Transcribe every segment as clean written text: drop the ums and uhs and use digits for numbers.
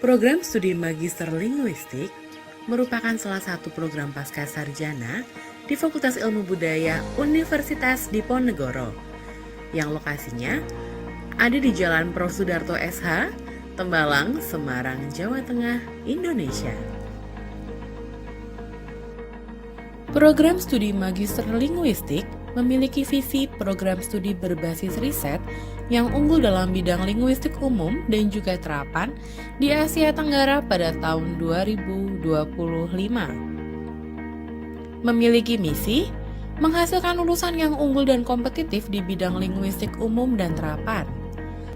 Program studi Magister Linguistik merupakan salah satu program pascasarjana di Fakultas Ilmu Budaya Universitas Diponegoro yang lokasinya ada di Jalan Prof. Sudarto SH, Tembalang, Semarang, Jawa Tengah, Indonesia. Program studi Magister Linguistik memiliki visi program studi berbasis riset yang unggul dalam bidang linguistik umum dan juga terapan di Asia Tenggara pada tahun 2025. Memiliki misi menghasilkan lulusan yang unggul dan kompetitif di bidang linguistik umum dan terapan,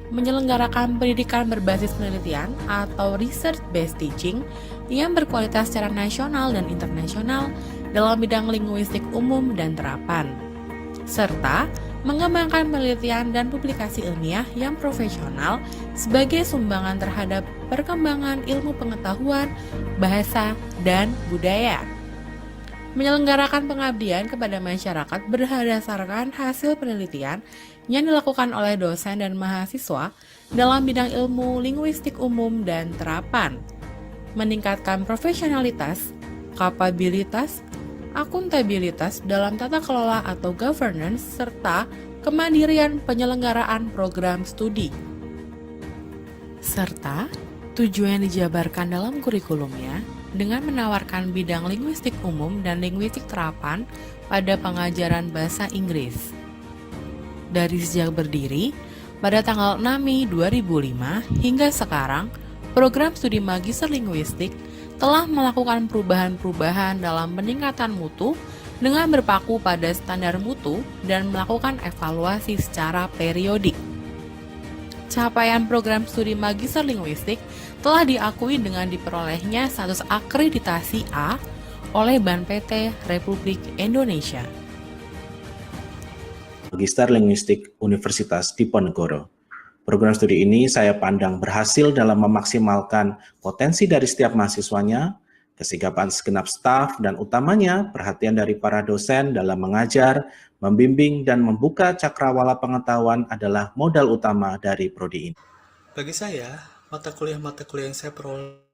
menyelenggarakan pendidikan berbasis penelitian atau research-based teaching yang berkualitas secara nasional dan internasional dalam bidang linguistik umum dan terapan, serta mengembangkan penelitian dan publikasi ilmiah yang profesional sebagai sumbangan terhadap perkembangan ilmu pengetahuan, bahasa, dan budaya. Menyelenggarakan pengabdian kepada masyarakat berdasarkan hasil penelitian yang dilakukan oleh dosen dan mahasiswa dalam bidang ilmu linguistik umum dan terapan. Meningkatkan profesionalitas, kapabilitas, akuntabilitas dalam tata kelola atau governance, serta kemandirian penyelenggaraan program studi. Serta tujuan dijabarkan dalam kurikulumnya dengan menawarkan bidang linguistik umum dan linguistik terapan pada pengajaran bahasa Inggris. Dari sejak berdiri, pada tanggal 6 Mei 2005 hingga sekarang, program studi Magister Linguistik telah melakukan perubahan-perubahan dalam peningkatan mutu dengan berpaku pada standar mutu dan melakukan evaluasi secara periodik. Capaian program studi Magister Linguistik telah diakui dengan diperolehnya status akreditasi A oleh Ban PT Republik Indonesia. Magister Linguistik Universitas Diponegoro. Program studi ini saya pandang berhasil dalam memaksimalkan potensi dari setiap mahasiswanya, kesigapan segenap staf, dan utamanya perhatian dari para dosen dalam mengajar, membimbing, dan membuka cakrawala pengetahuan adalah modal utama dari prodi ini. Bagi saya, mata kuliah yang saya peroleh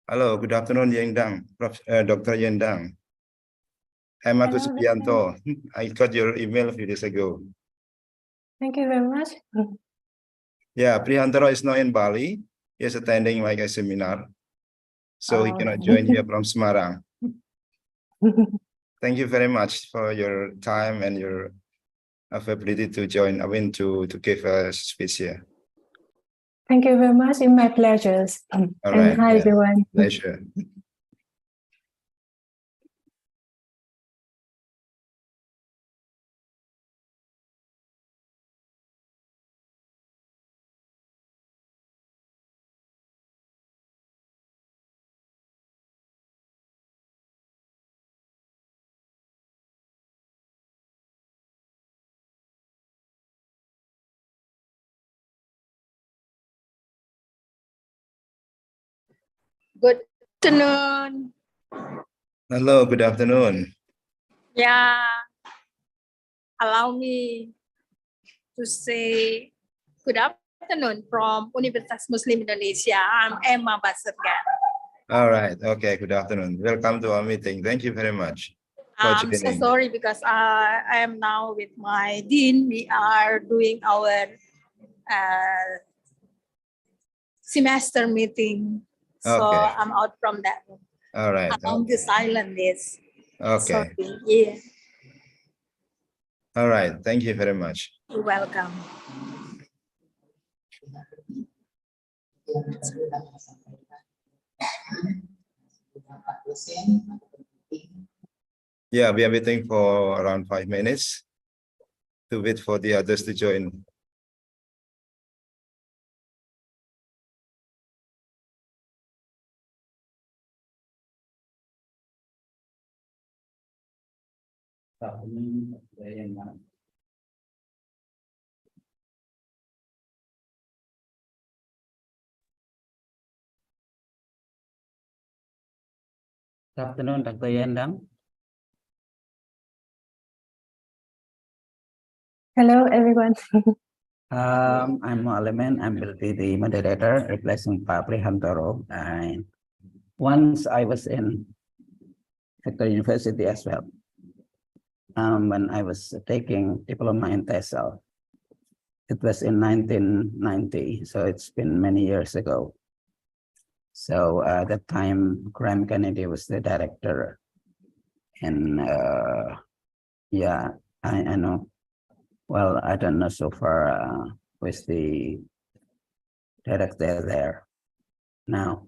Hello, good afternoon, Yendang, Dr. Yendang. I'm Atu Subianto. I got your email a few days ago. Thank you very much. Yeah, Prihantaro is now in Bali. He's attending like a seminar, so he cannot join here from Semarang. Thank you very much for your time and your ability to join. I mean, to give a speech here. Thank you very much. It's my pleasure. All and right, hi, everyone. Pleasure. Good afternoon. Hello, good afternoon. Yeah, allow me to say good afternoon from Universitas Muslim Indonesia. I'm Emma Basirgan. All right. Okay. Good afternoon. Welcome to our meeting. Thank you very much for I'm so joining. sorry because I am now with my dean. We are doing our semester meeting. So Okay. I'm out from that. All right. I'm the silent is. Okay. Sorry. Yeah, All right. Thank you very much. you're welcome. Yeah, we are waiting for around 5 minutes to wait for the others to join. Good afternoon, Dr. Yendang. Hello, everyone. I'm Moaleman. I will be the moderator replacing Pak Prihantoro. And once I was in Victoria University as well, when I was taking diploma in TESOL. It was in 1990, so it's been many years ago. So at that time, Graham Kennedy was the director. And yeah, I know. Well, I don't know so far with the director there. Now,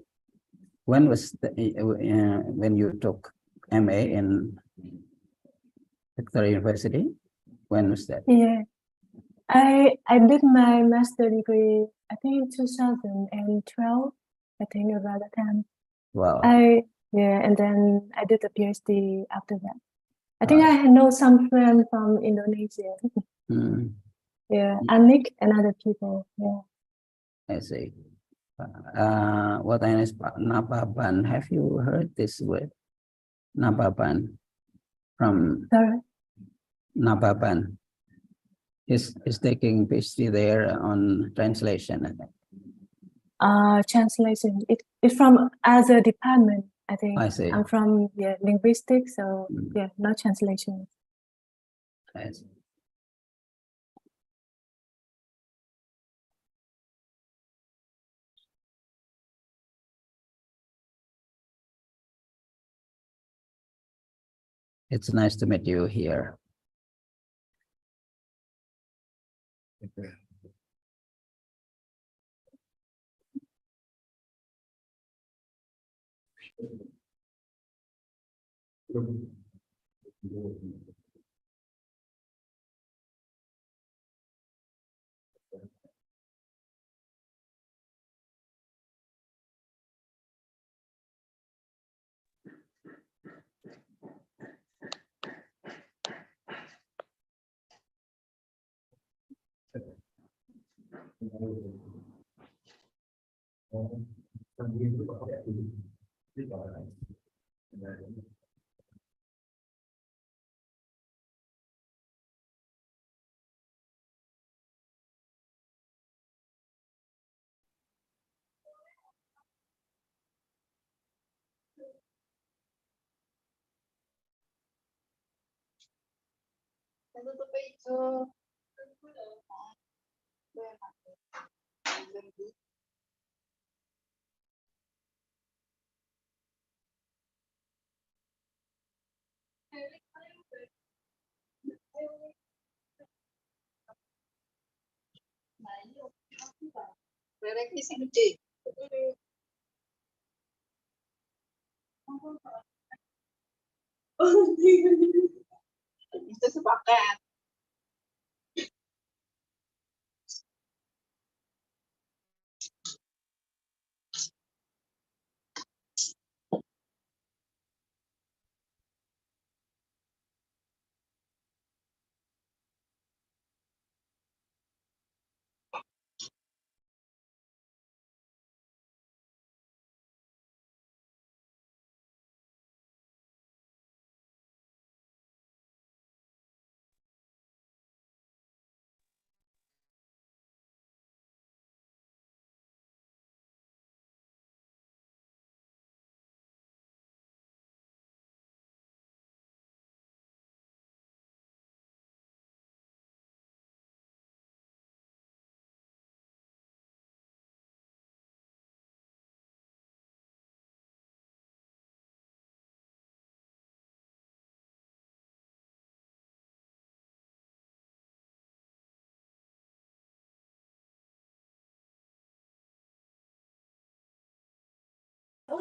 when was when you took MA in Victoria University? When was that? Yeah, I did my master degree, I think in 2012, I think around that time. Wow. And then I did a PhD after that. I think I know some friends from Indonesia. Hmm, Yeah, Anik and other people. Yeah. I see. What I is Nababan. Have you heard this word? Nababan from Sorry. Nababan. Is taking PhD there on translation, I think. Translation. It's from other department, I think. I see. I'm from linguistics, so yeah, no translation. I see. It's nice to meet you here. Okay. Itu sepakat.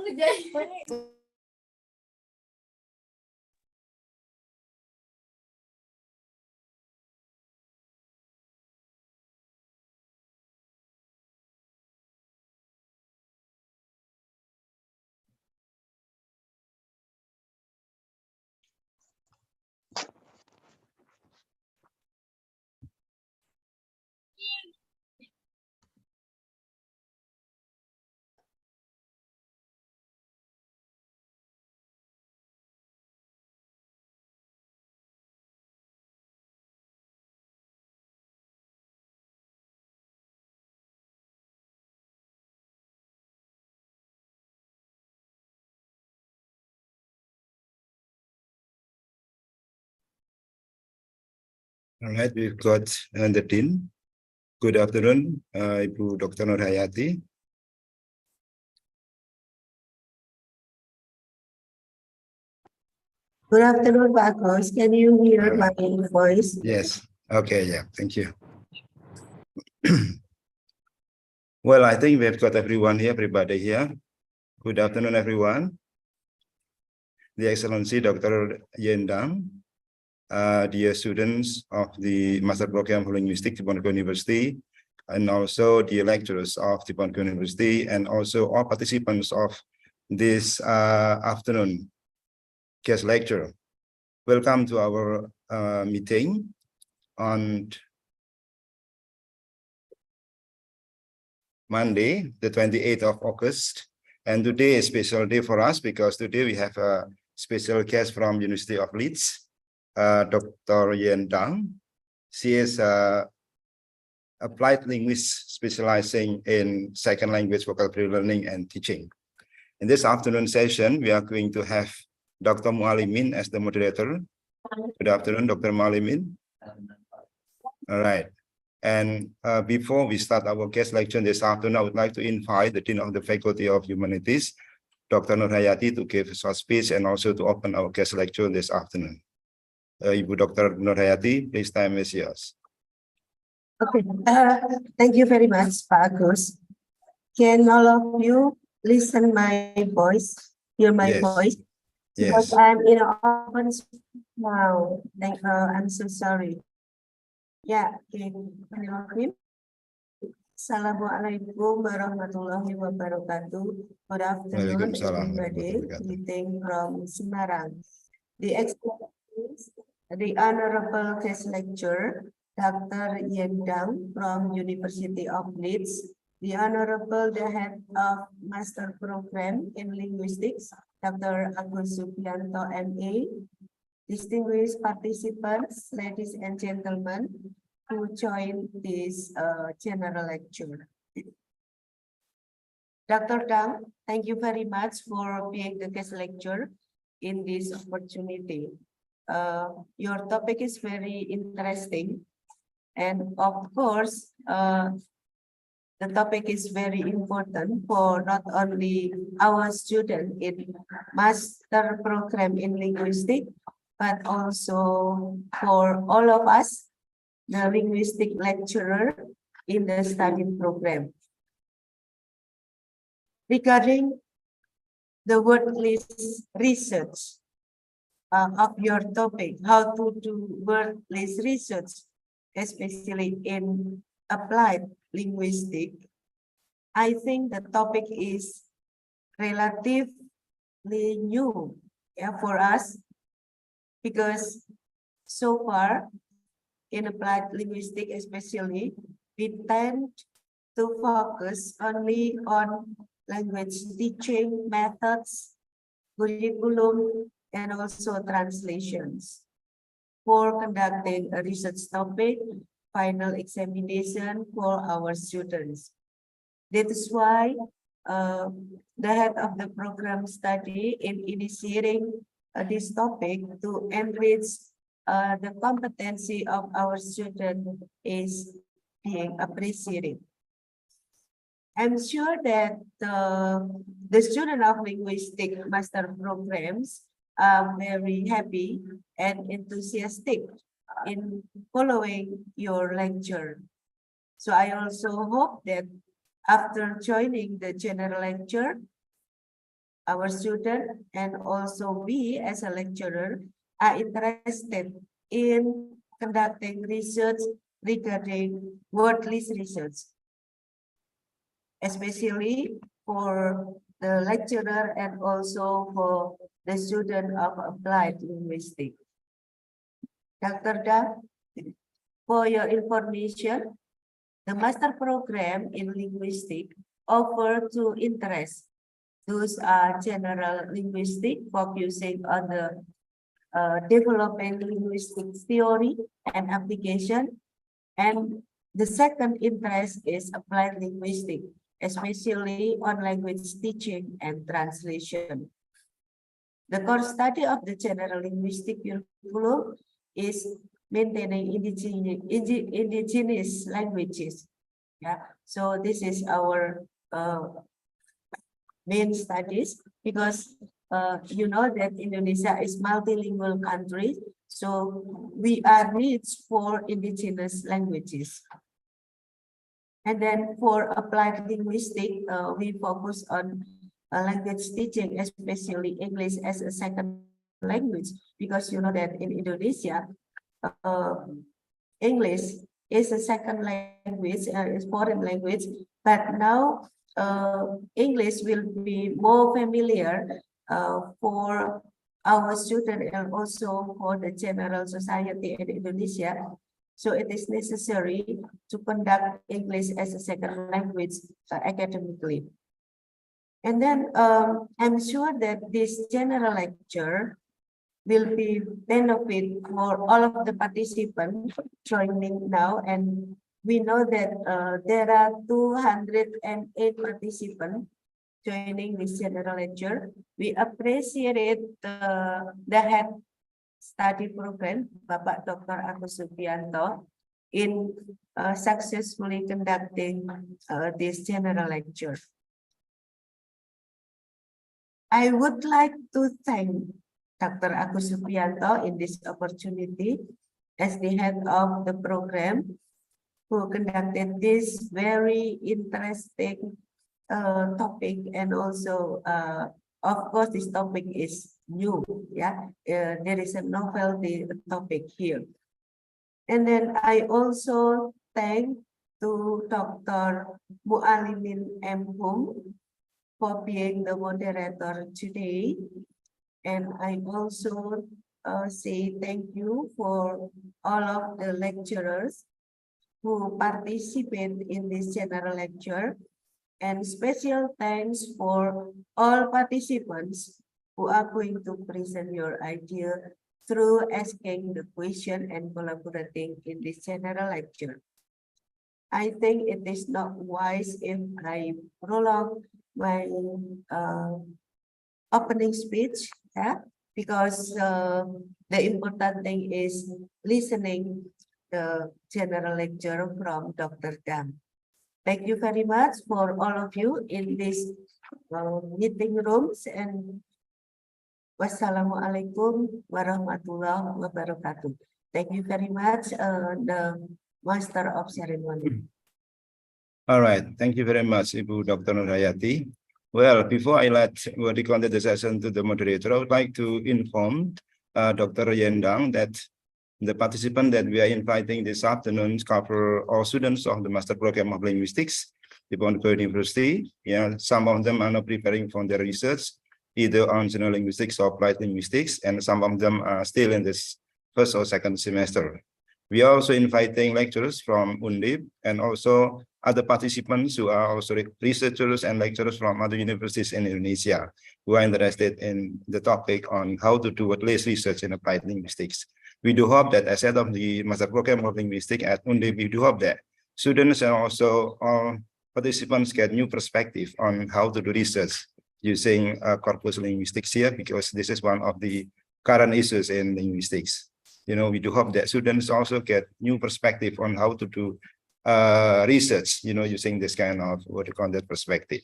All right, we've got the Dean. Good afternoon, Ibu Dr. Nurhayati. Good afternoon, Pak Agus. Can you hear my voice? Yes. Okay. Yeah. Thank you. Well, I think we've got everybody here. Good afternoon, everyone. The Excellency Dr. Yendang, dear students of the Master Program of Linguistics, Diponegoro University, and also the lecturers of Diponegoro University, and also all participants of this afternoon guest lecture. Welcome to our meeting on Monday, the 28th of August. And today is a special day for us because today we have a special guest from University of Leeds, Dr. Yen Dang. She is applied linguist specializing in second language vocabulary learning and teaching. In this afternoon session, we are going to have Dr. Mualimin as the moderator. Good afternoon, Dr. Mualimin. All right. And before we start our guest lecture this afternoon, I would like to invite the Dean of the Faculty of Humanities, Dr. Nurhayati, to give a short speech and also to open our guest lecture this afternoon. Ibu Dr. Nurhayati, please, time is yours. Okay. Thank you very much, Pak Agus. Can all of you listen my voice? Hear my Yes. voice? Because Yes. I'm in an open space now. I'm so sorry. Yeah. Okay. Assalamualaikum warahmatullahi wabarakatuh. Good afternoon, Waalaikumsalam everybody. warahmatullahi wabarakatuh. Greeting from Semarang. The Excellencies, the Honorable Guest Lecturer, Dr. Yen Dang from University of Leeds, the Honorable the Head of Master Program in Linguistics, Dr. Agus Subianto, MA, distinguished participants, ladies and gentlemen, who joined this general lecture. Dr. Dang, thank you very much for being the guest lecturer in this opportunity. Your topic is very interesting. And of course, the topic is very important for not only our student in master program in linguistics, but also for all of us, the linguistic lecturer in the study program. Regarding the word list research of your topic, how to do word list research, especially in applied linguistics, I think the topic is relatively new for us, because so far in applied linguistics especially, we tend to focus only on language teaching methods, curriculum, and also translations. For conducting a research topic, final examination for our students. That is why the head of the program study in initiating this topic to enrich the competency of our student is being appreciated. I'm sure that the student of linguistic master programs are very happy and enthusiastic in following your lecture. So I also hope that after joining the general lecture, our student and also we as a lecturer are interested in conducting research regarding word list research, especially for the lecturer and also for the student of applied linguistics. Dr. Da, for your information, the master program in linguistics offers two interests. Those are general linguistics, focusing on the developing linguistic theory and application. And the second interest is applied linguistics, especially on language teaching and translation. The core study of the general linguistic curriculum is maintaining indigenous languages. Yeah, so this is our main studies because you know that Indonesia is multilingual country, so we are rich for indigenous languages. And then for applied linguistics, we focus on language teaching, especially English as a second language, because you know that in Indonesia, English is a second language, is foreign language, but now English will be more familiar for our students and also for the general society in Indonesia. So it is necessary to conduct English as a second language academically. And then I'm sure that this general lecture will be benefit for all of the participants joining now. And we know that there are 208 participants joining this general lecture. We appreciate the head study program, Bapak Dr. Agus Subianto, in successfully conducting this general lecture. I would like to thank Dr. Agus Subianto in this opportunity as the head of the program who conducted this very interesting topic, and also of course this topic is new. Yeah, there is a novelty topic here. And then I also thank to Dr. Mualimin M. Hum for being the moderator today. And I also say thank you for all of the lecturers who participate in this general lecture. And special thanks for all participants who are going to present your idea through asking the question and collaborating in this general lecture. I think it is not wise if I prolong my opening speech, yeah, because the important thing is listening the general lecture from Dr. Dam. Thank you very much for all of you in this meeting rooms, and wassalamualaikum warahmatullahi wabarakatuh. Thank you very much, the Master of Ceremony. All right, thank you very much, Ibu Dr. Nurhayati. Well, before I let the conduct the session to the moderator, I would like to inform Dr. Yendang that the participants that we are inviting this afternoon cover all students of the Master Program of Linguistics, the Ponegoro University. Yeah, some of them are now preparing for their research, either on general linguistics or applied linguistics, and some of them are still in this first or second semester. We are also inviting lecturers from Undip and also other participants who are also researchers and lecturers from other universities in Indonesia who are interested in the topic on how to do word-based research in applied linguistics. We do hope that as head of the Master Program of Linguistics at Undip, we do hope that students and also all participants get new perspective on how to do research using corpus linguistics here, because this is one of the current issues in linguistics. You know, we do hope that students also get new perspective on how to do research, you know, using this kind of what you call that perspective.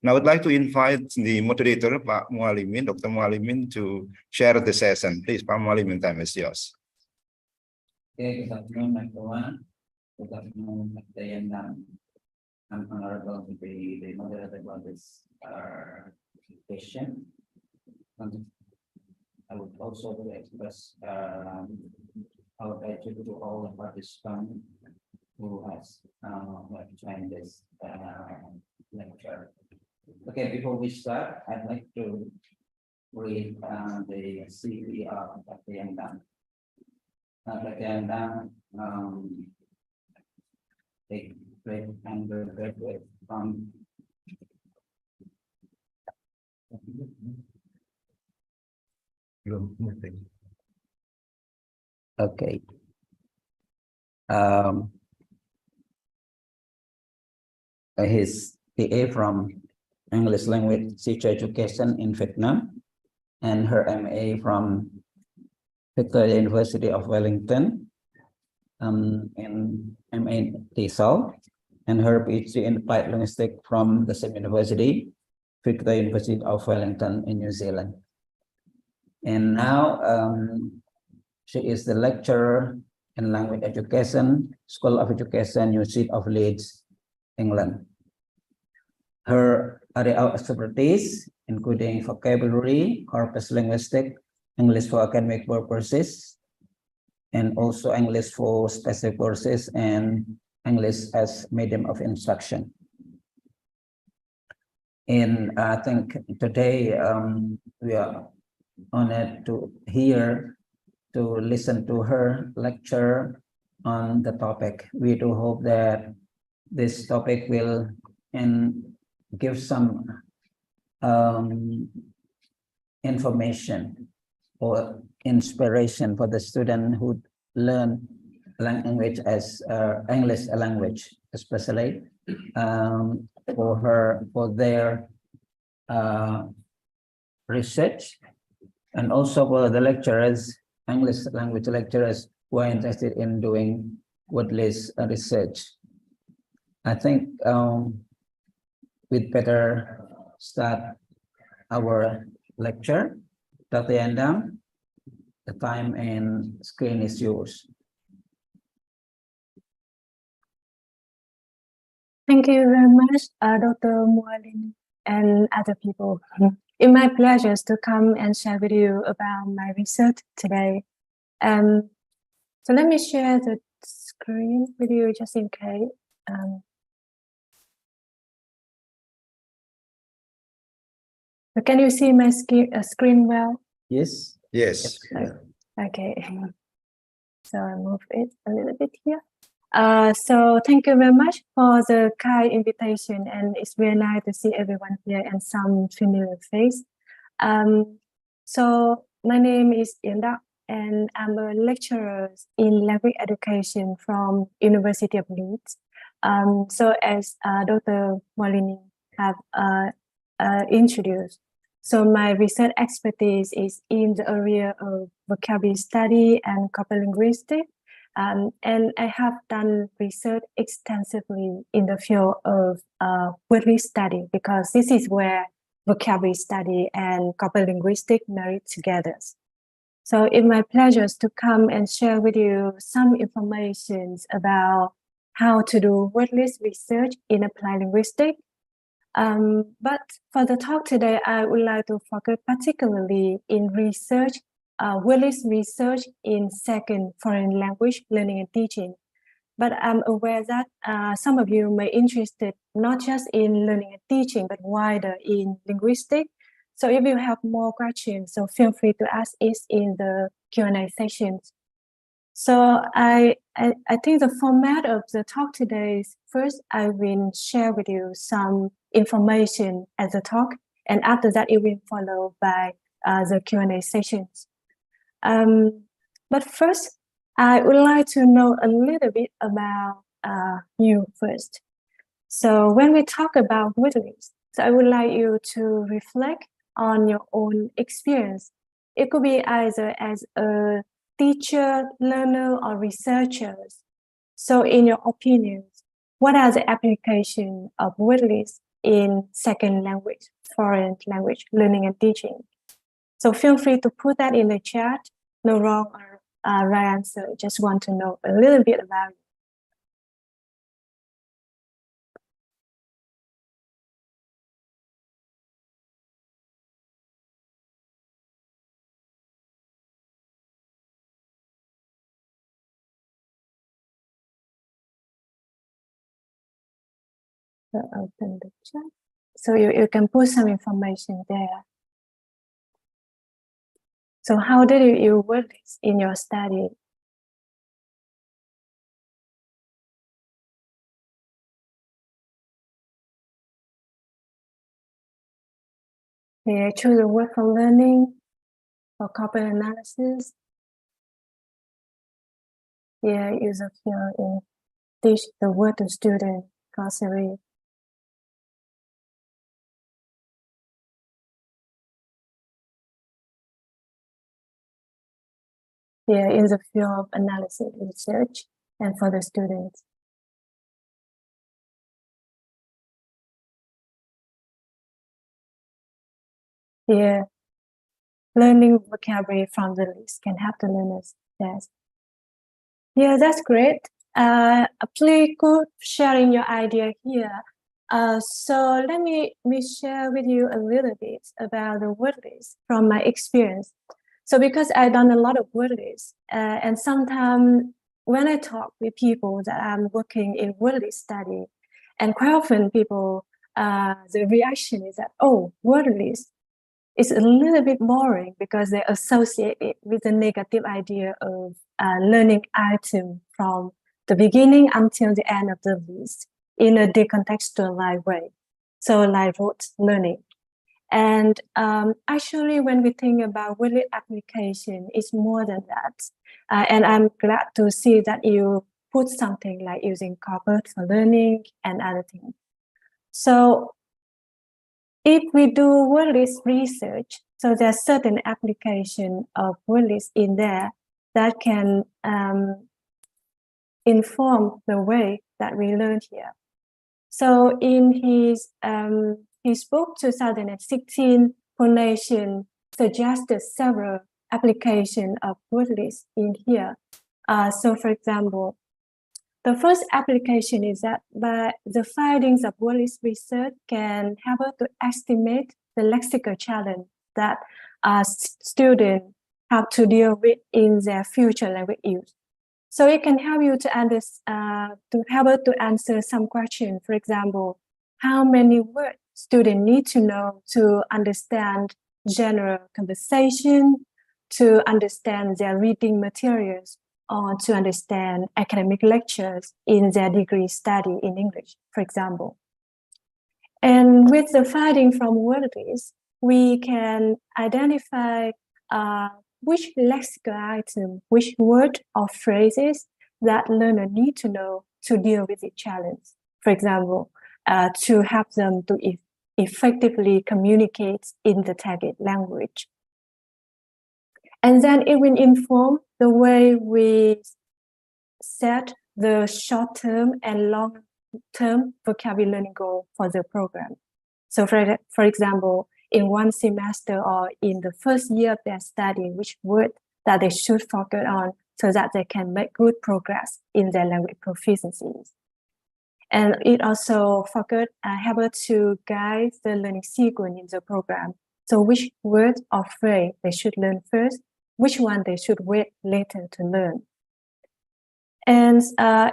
Now, I'd like to invite the moderator, Pak Mualimin, Dr. Mualimin, to share the session. Please, Pak Mualimin, time is yours. Okay, good afternoon, everyone. Good afternoon, Dr. Yendang. I'm honorable to be the moderator for this question. I would also express our gratitude to all the participants who has joined this lecture. Okay, before we start, I'd like to read the CV of Dr. Yandang. Dr. Yandang, a great undergraduate from okay. His PA from English Language Teacher Education in Vietnam, and her MA from Victoria University of Wellington, in MA TESOL, and her PhD in Applied Linguistics from the same university, Victoria University of Wellington in New Zealand. And now she is the lecturer in Language Education, School of Education, University of Leeds, England. Her area of expertise, including vocabulary, corpus linguistic, English for academic purposes, and also English for specific courses, and English as medium of instruction. And I think today we are honored to listen to her lecture on the topic. We do hope that this topic will give some information or inspiration for the student who learn language as English language, especially for their research, and also for the lecturers, English language lecturers who are interested in doing word list research. I think we'd better start our lecture. Dr. Yandang, the time and screen is yours. Thank you very much, Dr. Mualin and other people. It's my pleasure to come and share with you about my research today. So let me share the screen with you just in case. So can you see my screen well? Yes. Yes. Okay. So I move it a little bit here. So thank you very much for the kind invitation, and it's very nice to see everyone here and some familiar face. So my name is Yandang, and I'm a lecturer in language education from University of Leeds. So as Dr. Molini have introduced, so my research expertise is in the area of vocabulary study and corpus linguistics. And I have done research extensively in the field of word study, because this is where vocabulary study and corpus linguistics marry together. So it's my pleasure to come and share with you some information about how to do word list research in applied linguistics. But for the talk today, I would like to focus particularly in research, word list research in second foreign language learning and teaching. But I'm aware that some of you may be interested not just in learning and teaching, but wider in linguistics. So if you have more questions, so feel free to ask it in the Q&A sessions. So I think the format of the talk today is, first I will share with you some information at the talk, and after that it will follow by the Q&A sessions. But first, I would like to know a little bit about you first. So when we talk about word list, so I would like you to reflect on your own experience. It could be either as a teacher, learner, or researchers. So in your opinions, what are the applications of word list in second language, foreign language, learning and teaching? So feel free to put that in the chat. No wrong or right answer. Just want to know a little bit about it. So open the chat. So you can put some information there. So how did you work this in your study? Yeah, choose a word for learning, for corporate analysis. Yeah, use of your teach the word to student glossary. Yeah, in the field of analysis research and for the students. Yeah, learning vocabulary from the list can help the learners. Yes. Yeah, that's great. Please good sharing your idea here. So let me share with you a little bit about the word list from my experience. So because I've done a lot of word lists, and sometimes when I talk with people that I'm working in word list study, and quite often people, the reaction is that, oh, word list is a little bit boring because they associate it with the negative idea of learning item from the beginning until the end of the list in a decontextualized way. So like rote learning. And actually, when we think about word list application, it's more than that. And I'm glad to see that you put something like using corpus for learning and other things. So if we do word list research, so there's certain application of word list in there that can inform the way that we learn here. So in his book 2016, Phonation suggested several applications of word list in here. So for example, the first application is that by the findings of word list research can help us to estimate the lexical challenge that students have to deal with in their future language use. So it can help you to help us to answer some questions. For example, how many words students need to know to understand general conversation, to understand their reading materials, or to understand academic lectures in their degree study in English, for example. And with the finding from word list, we can identify which lexical item, which word or phrases that learner need to know to deal with the challenge. For example, to help them to effectively communicate in the target language. And then it will inform the way we set the short-term and long-term vocabulary learning goal for the program. So for example, in one semester or in the first year of their study, which word that they should focus on so that they can make good progress in their language proficiencies. And it also help us to guide the learning sequence in the program. So which word or phrase they should learn first, which one they should wait later to learn. And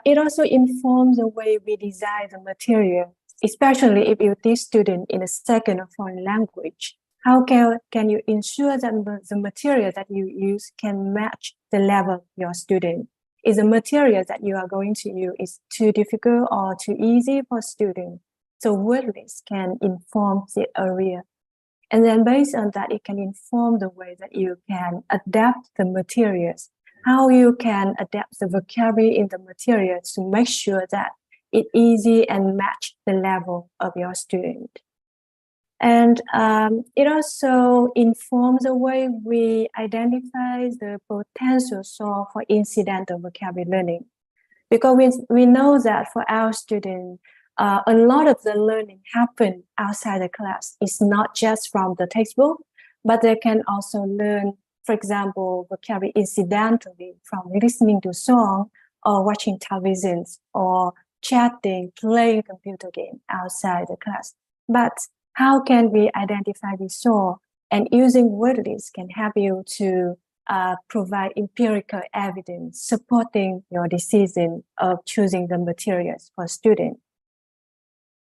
it also informs the way we design the material, especially if you teach students in a second or foreign language. How can you ensure that the material that you use can match the level of your student? Is the material that you are going to use is too difficult or too easy for students? So word list can inform the area. And then based on that, it can inform the way that you can adapt the materials, how you can adapt the vocabulary in the materials to make sure that it's easy and match the level of your student. And it also informs the way we identify the potential source for incidental vocabulary learning. Because we know that for our students, a lot of the learning happens outside the class. It's not just from the textbook, but they can also learn, for example, vocabulary incidentally from listening to song or watching television or chatting, playing computer game outside the class. But how can we identify this source? And using word lists can help you to provide empirical evidence supporting your decision of choosing the materials for students.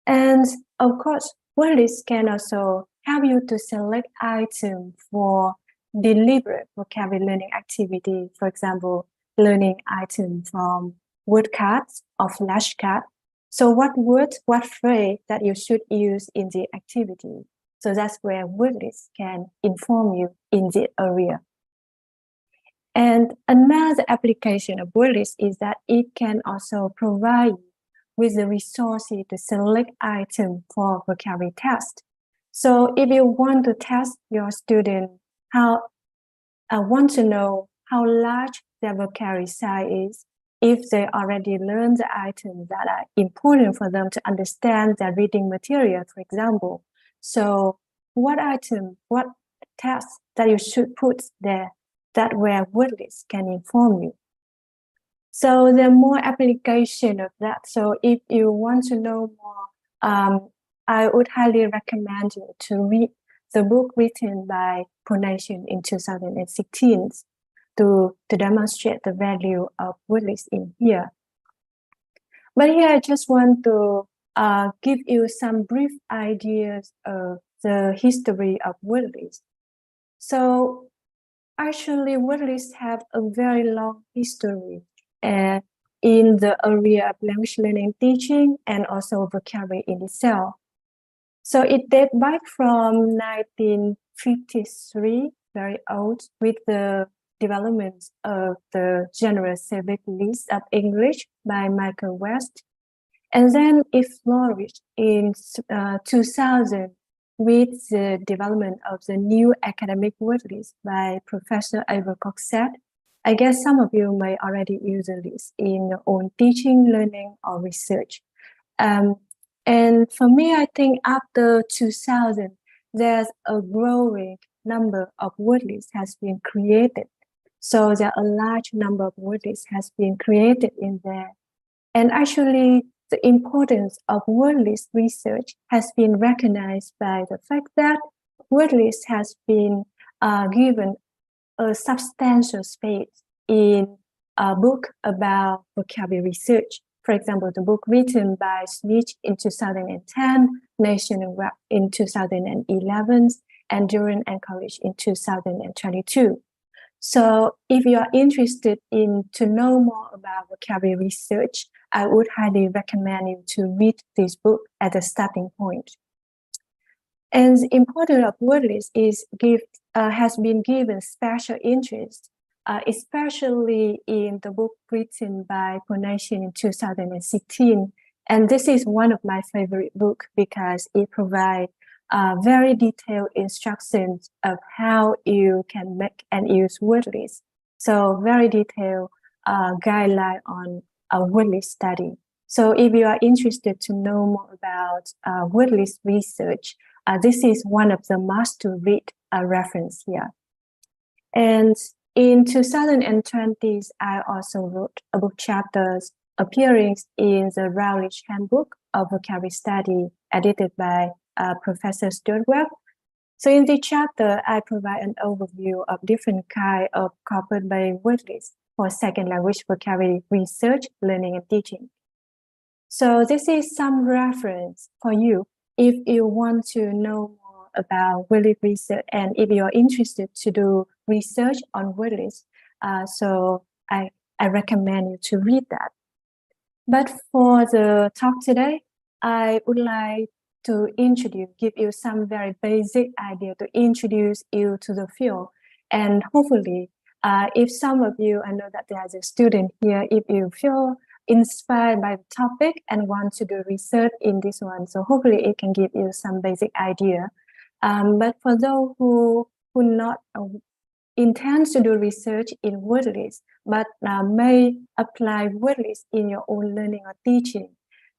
And of course, word lists can also help you to select items for deliberate vocabulary learning activity. For example, learning items from word cards or flashcards. So what word, what phrase that you should use in the activity. So that's where word lists can inform you in the area. And another application of word list is that it can also provide you with the resources to select items for vocabulary test. So if you want to test your student want to know how large their vocabulary size is, if they already learned the items that are important for them to understand their reading material, for example. So what item, what text that you should put there, that where word list can inform you. So there are more application of that. So if you want to know more, I would highly recommend you to read the book written by Ponation in 2016 to demonstrate the value of word list in here. But here I just want to give you some brief ideas of the history of word list. So actually, word lists have a very long history in the area of language learning teaching and also vocabulary in itself. So it dates back from 1953, very old, with the development of the General Civic List of English by Michael West. And then it flourished in 2000 with the development of the new academic word list by Professor Abel Coxette. I guess some of you may already use the list in your own teaching, learning, or research. And for me, I think after 2000, there's a growing number of word lists has been created. So there are a large number of word lists has been created in there. And actually, the importance of word list research has been recognized by the fact that word list has been given a substantial space in a book about vocabulary research. For example, the book written by Smith in 2010, Nation and Web in 2011, and Duran and College in 2022. So if you are interested in to know more about vocabulary research, I would highly recommend you to read this book as a starting point. And the importance of word list is has been given special interest, especially in the book written by Ponation in 2016. And this is one of my favorite books because it provides very detailed instructions of how you can make and use word lists. So very detailed guideline on a word list study. So if you are interested to know more about word list research, this is one of the must-to-read reference here. And in 2020, I also wrote a book chapters appearing in the Routledge Handbook of Vocabulary Study, edited by Professor Stuart Webb. So in this chapter, I provide an overview of different kinds of corpus-based word lists for second language vocabulary research, learning, and teaching. So this is some reference for you if you want to know more about word list research and if you're interested to do research on word lists. So I recommend you to read that. But for the talk today, I would like to give you some very basic idea to introduce you to the field. And hopefully, if some of you, I know that there's a student here, if you feel inspired by the topic and want to do research in this one, so hopefully it can give you some basic idea. But for those who not intend to do research in word lists, but may apply word lists in your own learning or teaching.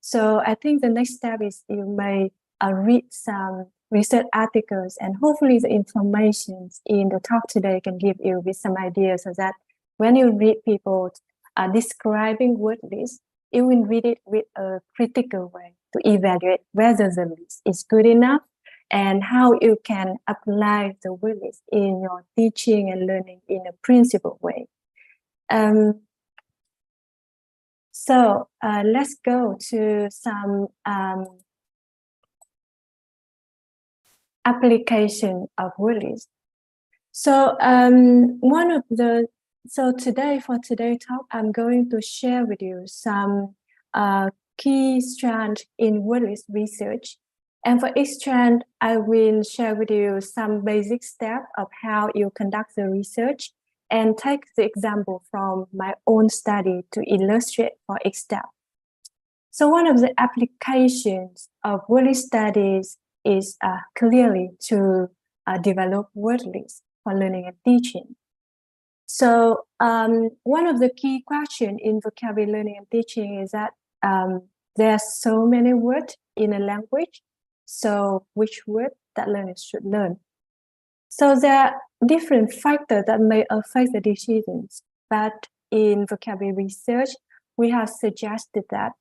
So I think the next step is you may read some research articles, and hopefully the information in the talk today can give you with some ideas so that when you read people describing word lists, you will read it with a critical way to evaluate whether the list is good enough and how you can apply the word list in your teaching and learning in a principled way. So let's go to some application of word list. So for today's talk, I'm going to share with you some key strands in word list research. And for each strand, I will share with you some basic steps of how you conduct the research and take the example from my own study to illustrate for each step. So one of the applications of word list studies is clearly to develop word lists for learning and teaching. So one of the key questions in vocabulary learning and teaching is that there are so many words in a language. So which word that learners should learn? So there are different factors that may affect the decisions. But in vocabulary research, we have suggested that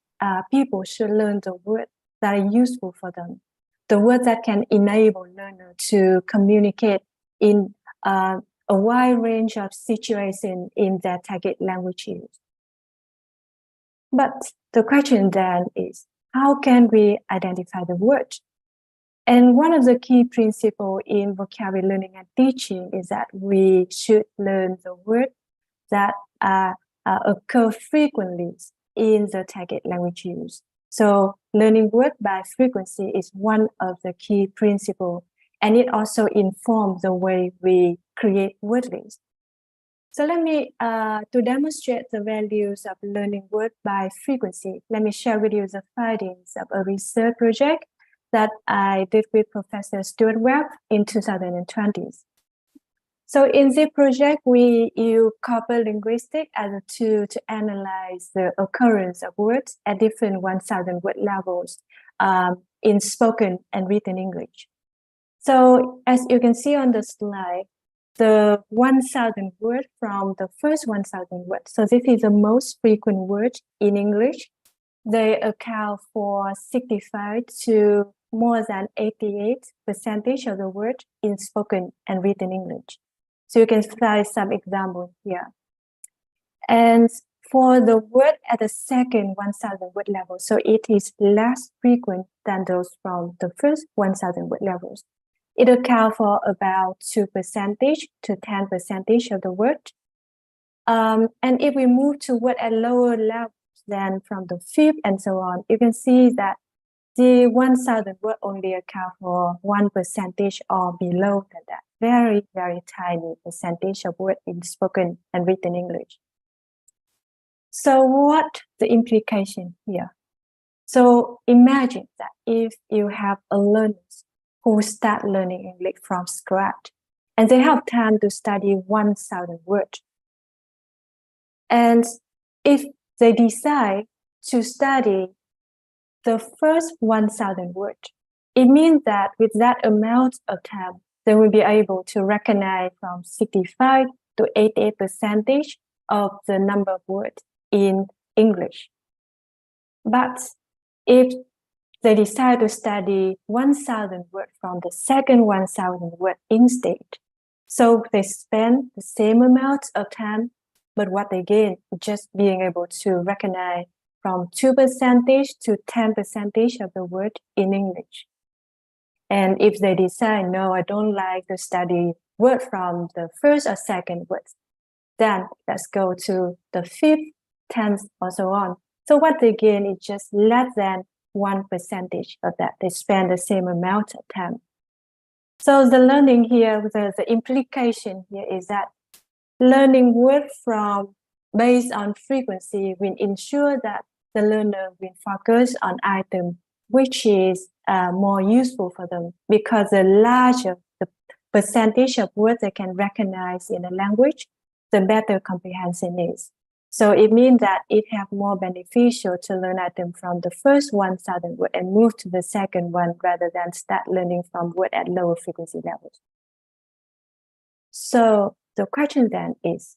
people should learn the words that are useful for them, the words that can enable learners to communicate in a wide range of situations in their target language use. But the question then is, how can we identify the words? And one of the key principles in vocabulary learning and teaching is that we should learn the words that occur frequently in the target language use. So learning words by frequency is one of the key principles, and it also informs the way we create word lists. So let me, to demonstrate the values of learning words by frequency, let me share with you the findings of a research project that I did with Professor Stuart Webb in 2020. So in this project, we use corpus linguistics as a tool to analyze the occurrence of words at different 1,000 word levels in spoken and written English. So as you can see on the slide, the 1,000 word from the first 1,000 words. So this is the most frequent word in English. They account for 65 to more than 88% of the word in spoken and written English. So you can find some examples here. And for the word at the second 1,000 word level, so it is less frequent than those from the first 1,000 word levels. It accounts for about 2% to 10% of the word. And if we move to word at lower levels than from the fifth and so on, you can see that the 1,000 word only account for 1% or below than that. Very, very tiny percentage of word in spoken and written English. So what the implication here? So imagine that if you have a learner who start learning English from scratch, and they have time to study 1,000 words. And if they decide to study the first 1,000 words, it means that with that amount of time, they will be able to recognize from 65 to 88% of the number of words in English. But if they decide to study 1,000 words from the second 1,000 word instead, so they spend the same amount of time, but what they gain is just being able to recognize from 2% to 10% of the word in English. And if they decide, no, I don't like to study word from the first or second words, then let's go to the fifth, 10th, or so on. So what they gain is just less than 1% of that. They spend the same amount of time. So the learning here, the implication here is that learning word from based on frequency will ensure that the learner will focus on item which is more useful for them, because the larger the percentage of words they can recognize in a language, the better comprehension is. So it means that it has more beneficial to learn item from the first 1,000 word and move to the second one rather than start learning from word at lower frequency levels. So the question then is,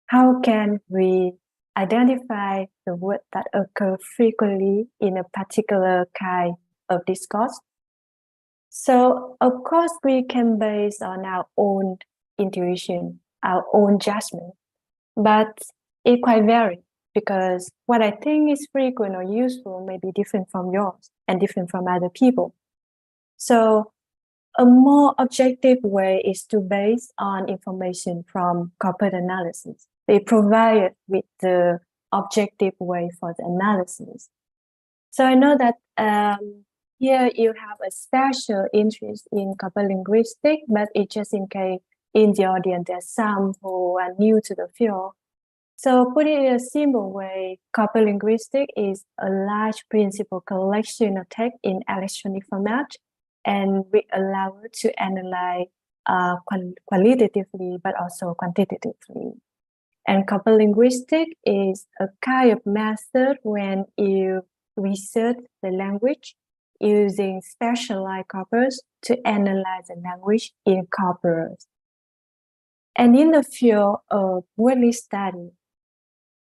how can we identify the words that occur frequently in a particular kind of discourse? So of course we can base on our own intuition, our own judgment, but it quite varies because what I think is frequent or useful may be different from yours and different from other people. So A more objective way is to base on information from corpus analysis. They provide with the objective way for the analysis. So I know that here you have a special interest in corpus linguistics, but it's just in case in the audience there's some who are new to the field. So put it in a simple way, corpus linguistics is a large principal collection of text in electronic format, and we allow it to analyze qualitatively, but also quantitatively. And corpus linguistics is a kind of method when you research the language using specialized corpus to analyze the language in corpus. And in the field of wordly study,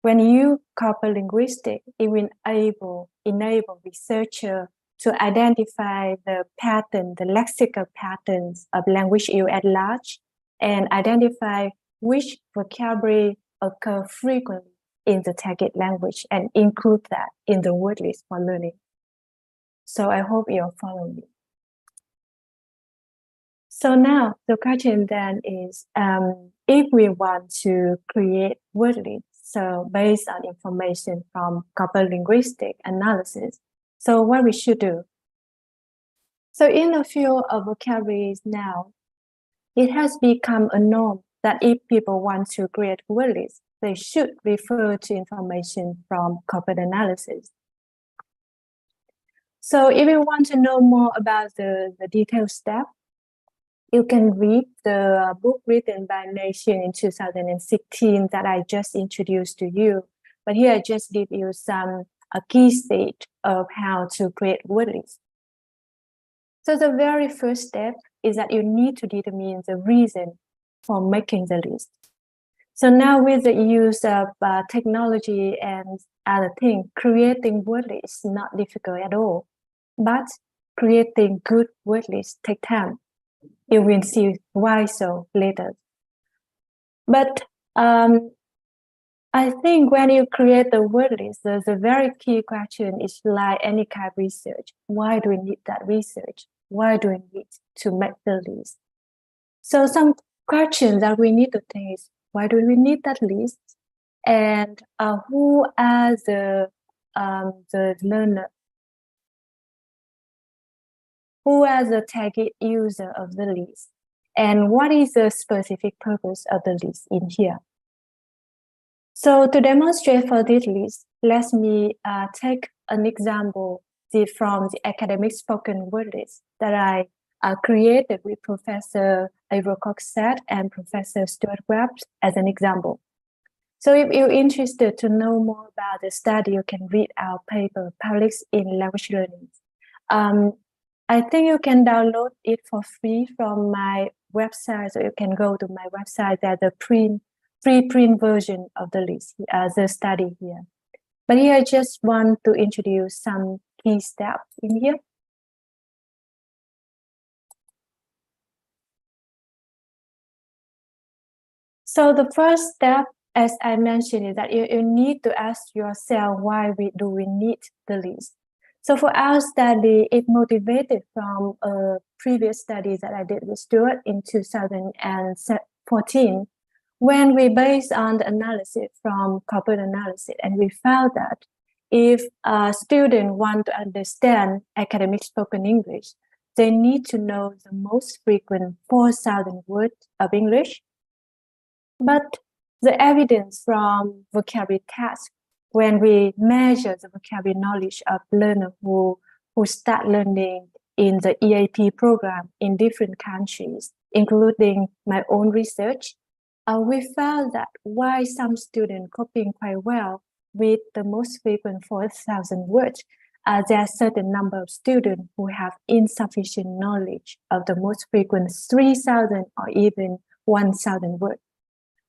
when you corpus linguistics, it will enable researchers to identify the pattern, the lexical patterns of language use at large, and identify which vocabulary occur frequently in the target language and include that in the word list for learning. So I hope you're following me. So now the question then is, if we want to create word lists, so based on information from corpus linguistic analysis, so what we should do? So in the field of vocabularies now, it has become a norm that if people want to create word lists, they should refer to information from corpus analysis. So if you want to know more about the detailed step, you can read the book written by Nation in 2016 that I just introduced to you. But here I just give you some key stage of how to create word lists. So the very first step is that you need to determine the reason for making the list. So now with the use of technology and other things, creating word lists is not difficult at all. But creating good word lists takes time. You will see why so later. But I think when you create the word list, the very key question is like any kind of research. Why do we need that research? Why do we need to make the list? So some questions that we need to think is, why do we need that list? And who are the learner? Who are the target user of the list? And what is the specific purpose of the list in here? So to demonstrate for this list, let me take an example from the academic spoken word list that I created with Professor Ivor Coxett and Professor Stuart Webb as an example. So if you're interested to know more about the study, you can read our paper published in Language Learning. I think you can download it for free from my website. So you can go to my website. There's a preprint version of the list, the study here. But here I just want to introduce some key steps in here. So the first step, as I mentioned, is that you need to ask yourself why do we need the list. So for our study, it motivated from a previous study that I did with Stuart in 2014, when we based on the analysis from corpus analysis, and we found that if a student want to understand academic spoken English, they need to know the most frequent 4,000 words of English. But the evidence from vocabulary tests, when we measure the vocabulary knowledge of learners who start learning in the EAP program in different countries, including my own research, we found that while some students coping quite well with the most frequent 4,000 words, there are a certain number of students who have insufficient knowledge of the most frequent 3,000 or even 1,000 words.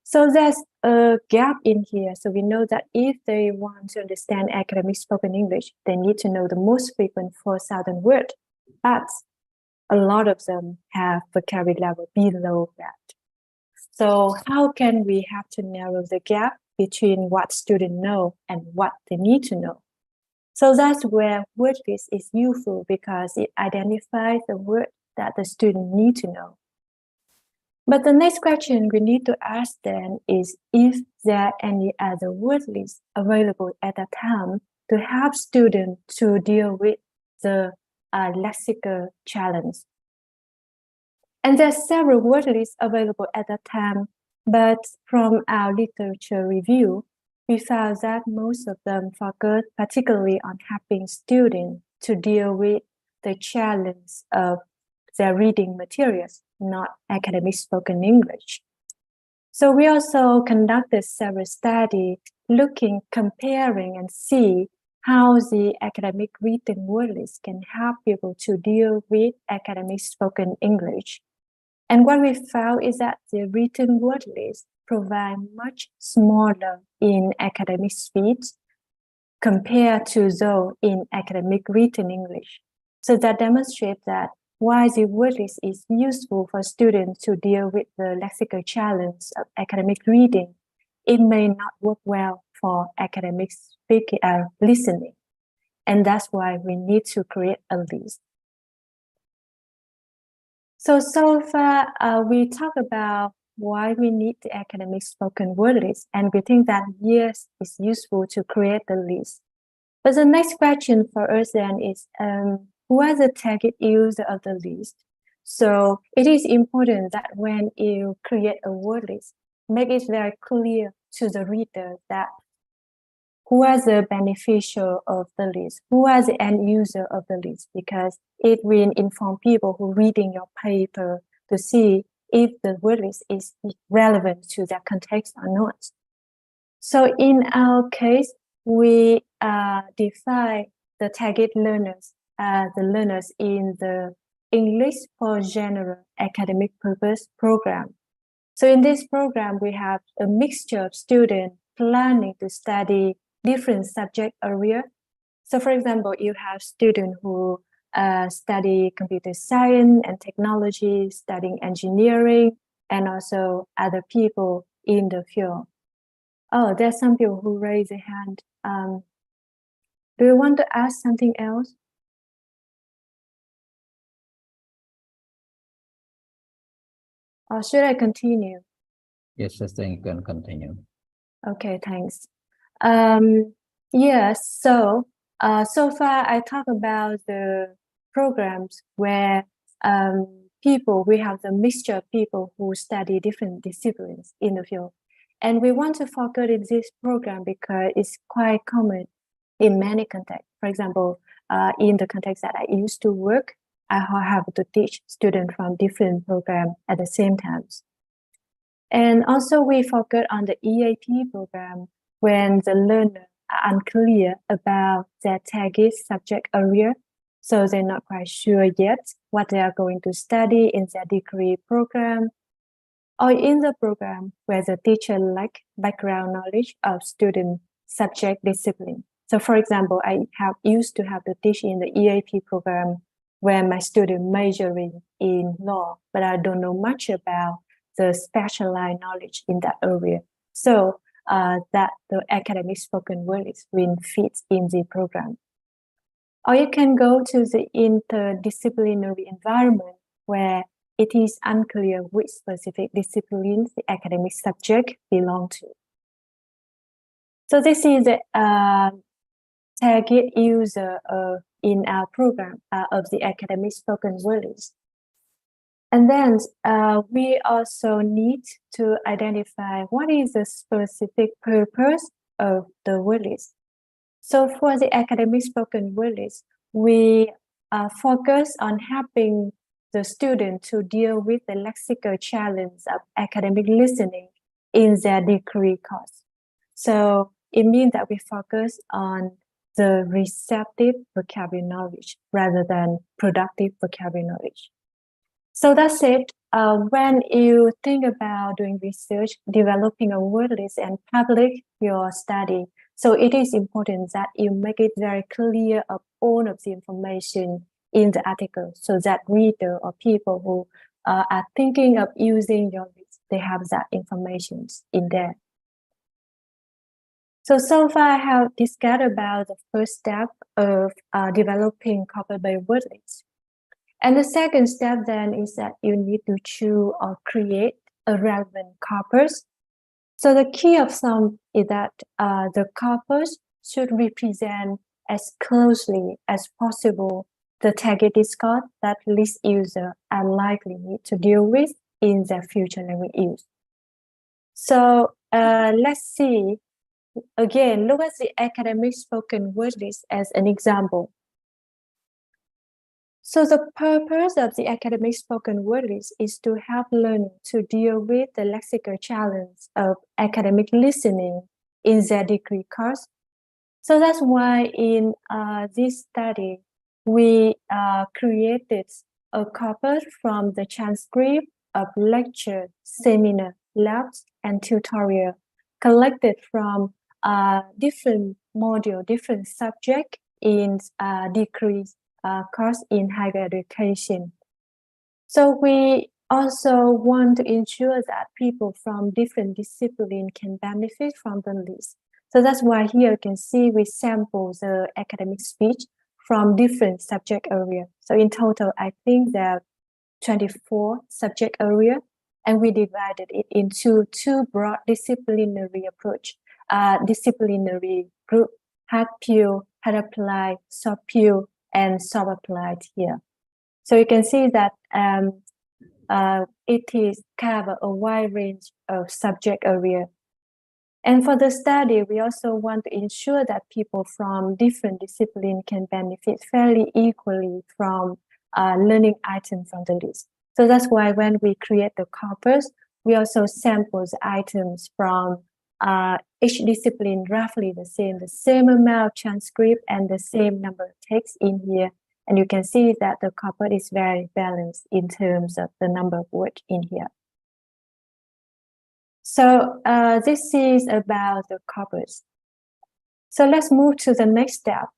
So there's a gap in here. So we know that if they want to understand academic spoken English, they need to know the most frequent 4,000 words, but a lot of them have vocabulary level below that. So how can we have to narrow the gap between what students know and what they need to know? So that's where word list is useful, because it identifies the word that the student need to know. But the next question we need to ask then is if there are any other word lists available at that time to help students to deal with the lexical challenge. And there are several word lists available at that time, but from our literature review, we found that most of them focus particularly on helping students to deal with the challenge of their reading materials, not academic spoken English. So we also conducted several studies comparing and see how the academic written word list can help people to deal with academic spoken English. And what we found is that the written word list provide much smaller in academic speech compared to those in academic written English. So that demonstrates that while the word list is useful for students to deal with the lexical challenge of academic reading, it may not work well for academic speaking listening. And that's why we need to create a list. So far, we talked about why we need the academic spoken word list, and we think that yes, it's useful to create the list. But the next question for us then is, who are the target user of the list? So it is important that when you create a word list, make it very clear to the reader that who are the beneficial of the list, who are the end user of the list, because it will inform people who are reading your paper to see if the word list is relevant to their context or not. So in our case, we define the target learners, the learners in the English for General Academic Purpose program. So in this program, we have a mixture of students planning to study different subject area. So for example, you have students who study computer science and technology, studying engineering, and also other people in the field. Oh, there's some people who raise their hand. Do you want to ask something else? Or should I continue? Yes, I think you can continue. Okay, thanks. Yes, so far I talked about the programs where we have the mixture of people who study different disciplines in the field. And we want to focus in this program because it's quite common in many contexts. For example, in the context that I used to work, I have to teach students from different programs at the same time. And also we focus on the EAP program when the learner are unclear about their target subject area. So they're not quite sure yet what they are going to study in their degree program, or in the program where the teacher lack background knowledge of student subject discipline. So for example, I used to have to teach in the EAP program where my student majoring in law, but I don't know much about the specialized knowledge in that area. So that the academic spoken word is will fit in the program. Or you can go to the interdisciplinary environment where it is unclear which specific disciplines the academic subject belong to. So this is the target user in our program of the academic spoken word list. And then we also need to identify what is the specific purpose of the word list. So for the academic spoken word list, we focus on helping the student to deal with the lexical challenge of academic listening in their degree course. So it means that we focus on the receptive vocabulary knowledge rather than productive vocabulary knowledge. So that's it. When you think about doing research, developing a word list and publish your study, so it is important that you make it very clear of all of the information in the article so that reader or people who are thinking of using your list, they have that information in there. So far I have discussed about the first step of developing corporate word list. And the second step then is that you need to choose or create a relevant corpus. So the key of some is that the corpus should represent as closely as possible the target discourse that least users are likely to deal with in their future language use. So let's see, again, look at the academic spoken word list as an example. So the purpose of the academic spoken word list is to help learning to deal with the lexical challenge of academic listening in their degree course. So that's why in this study, we created a corpus from the transcript of lecture, seminar, labs, and tutorial collected from different module, different subject in degree course in higher education. So we also want to ensure that people from different disciplines can benefit from the list. So that's why here you can see we sample the academic speech from different subject areas. So in total, I think there are 24 subject areas, and we divided it into two broad disciplinary approach, disciplinary group, hard pure, hard applied, soft pure, and soft applied here. So you can see that it is cover a wide range of subject area. And for the study, we also want to ensure that people from different disciplines can benefit fairly equally from learning items from the list. So that's why when we create the corpus, we also sample the items from each discipline roughly the same amount of transcript and the same number of text in here. And you can see that the corpus is very balanced in terms of the number of words in here. So this is about the corpus. So let's move to the next step.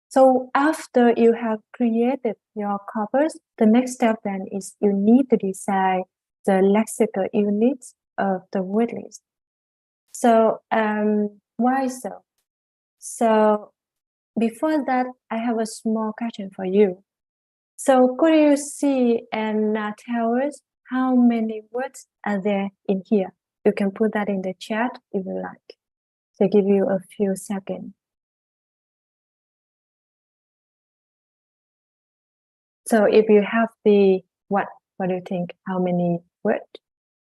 So after you have created your corpus, the next step then is you need to decide the lexical units of the word list. So why so? So before that, I have a small question for you. So could you see and tell us how many words are there in here? You can put that in the chat if you like. So give you a few seconds. So if you have the what do you think? How many words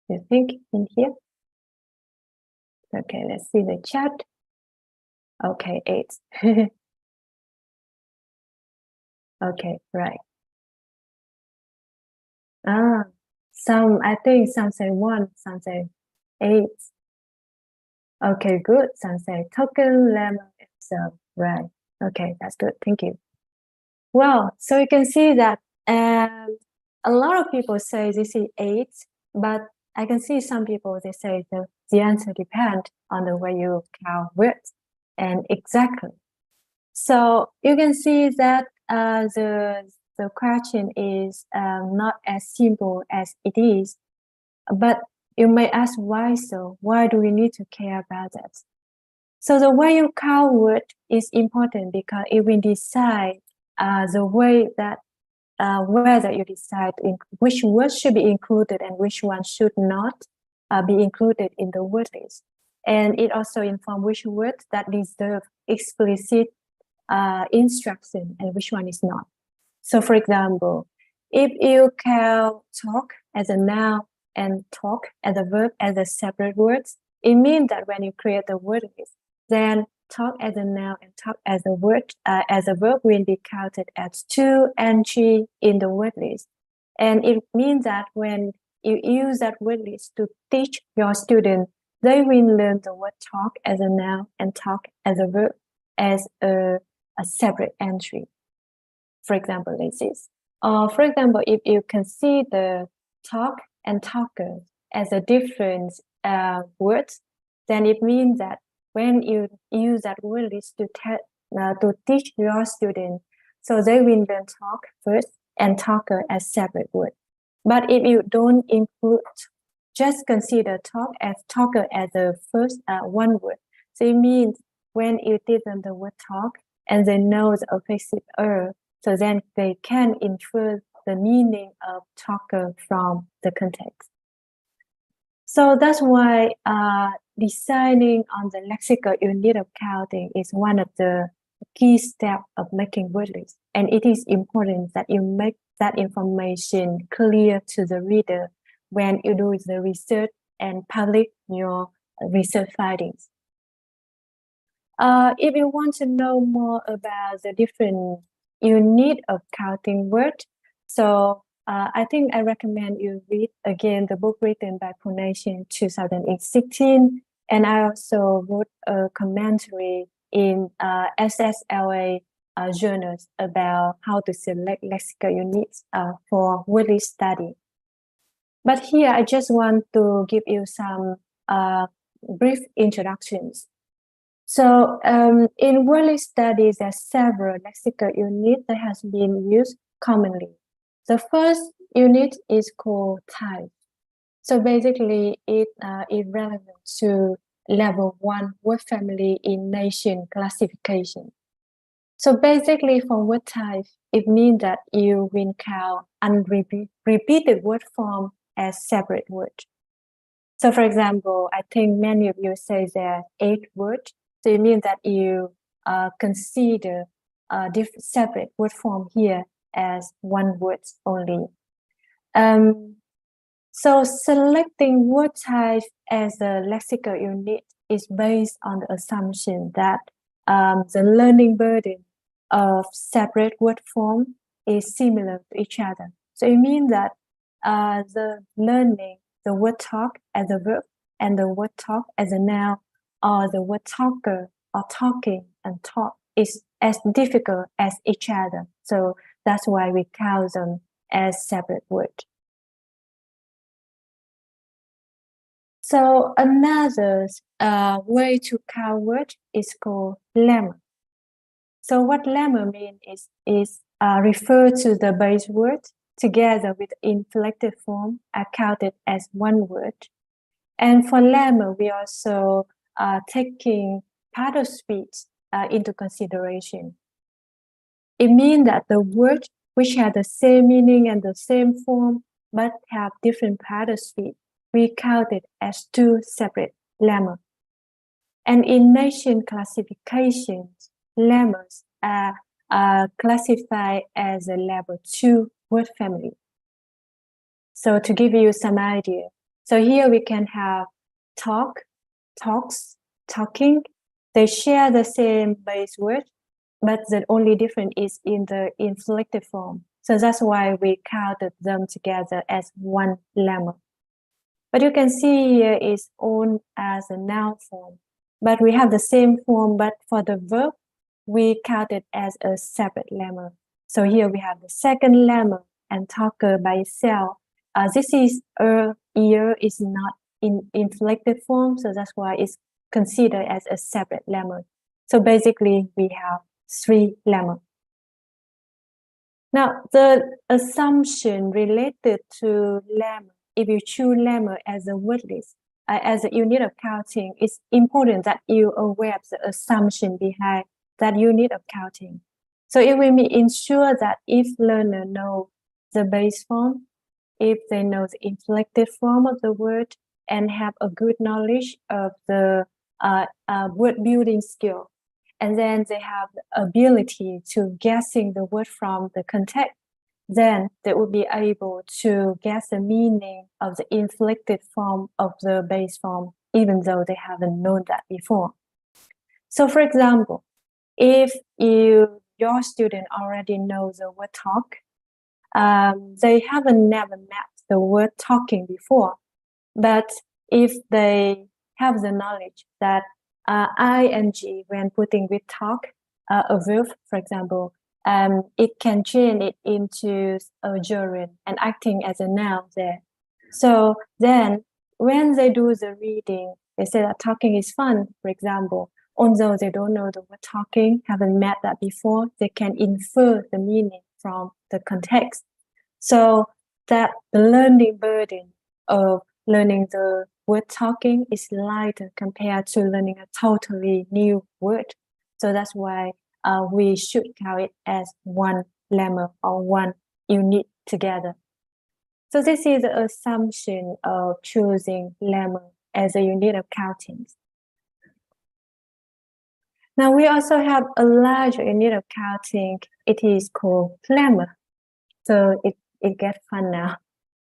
do you think in here? Okay, let's see the chat. Okay, 8. Okay, right. I think some say 1, some say 8. Okay, good. Some say token, lemon, so right. Okay, that's good. Thank you. Well, so you can see that a lot of people say this is 8, but I can see some people, they say the answer depends on the way you count words. And exactly. So you can see that the question is not as simple as it is, but you may ask why so? Why do we need to care about that? So the way you count word is important because it will decide the way that whether you decide which words should be included and which one should not be included in the word list. And it also informs which words that deserve explicit instruction and which one is not. So for example, if you count talk as a noun and talk as a verb as a separate words, it means that when you create the word list, then talk as a noun and talk as a word as a verb will be counted as 2 entries in the word list. And it means that when you use that word list to teach your students, they will learn the word talk as a noun and talk as a verb as a separate entry. For example, like this. Or for example, if you consider talk and talker as a different words, then it means that when you use that word list to teach your students, so they will learn talk first and talker as separate word. But if you don't include, just consider talk as talker as the first one word. So it means when you teach them the word talk and they know the affixes so then they can infer the meaning of talker from the context. So that's why deciding on the lexical unit of counting is one of the key steps of making word list. And it is important that you make that information clear to the reader when you do the research and publish your research findings. If you want to know more about the different unit of counting word, so I think I recommend you read again the book written by Punation 2016, and I also wrote a commentary in SSLA journals about how to select lexical units for word list study. But here I just want to give you some brief introductions. So in word list studies, there are several lexical units that has been used commonly. The first unit is called type. So basically, it is relevant to level 1 word family in nation classification. So basically, for word type, it means that you will count unrepeated word form as separate words. So for example, I think many of you say there are 8 words. So it means that you consider separate word form here as 1 word only. So selecting word type as a lexical unit is based on the assumption that the learning burden of separate word form is similar to each other. So it means that the learning the word talk as a verb and the word talk as a noun, or the word talker or talking and talk is as difficult as each other. So that's why we count them as separate words. So another way to count words is called lemma. So what lemma means is refer to the base word together with inflected form are counted as 1 word. And for lemma, we also taking part of speech into consideration. It means that the words which have the same meaning and the same form but have different part of speech, we count it as 2 separate lemmas. And in nation classifications, lemmas are classified as a level 2 word family. So to give you some idea, so here we can have talk, talks, talking. They share the same base word, but the only difference is in the inflected form. So that's why we counted them together as 1 lemma. But you can see here is owned as a noun form. But we have the same form, but for the verb, we count it as a separate lemma. So here we have the second lemma and talker by itself. This is ear is not in inflected form, so that's why it's considered as a separate lemma. So basically, we have 3 lemmas. Now, the assumption related to lemma, if you choose lemma as a word list, as a unit of counting, it's important that you are aware of the assumption behind that unit of counting. So it will ensure that if learner know the base form, if they know the inflected form of the word, and have a good knowledge of the word building skill, and then they have the ability to guessing the word from the context, then they will be able to guess the meaning of the inflected form of the base form, even though they haven't known that before. So for example, if your student already knows the word talk, they haven't never met the word talking before. But if they have the knowledge that ing, when putting with talk, a verb, for example, it can change it into a gerund and acting as a noun there. So then when they do the reading, they say that talking is fun, for example. Although they don't know the word talking, haven't met that before, they can infer the meaning from the context. So that the learning burden of learning the word talking is lighter compared to learning a totally new word. So that's why we should count it as 1 lemma or 1 unit together. So this is the assumption of choosing lemma as a unit of counting. Now we also have a larger unit of counting. It is called lemma. So it gets fun now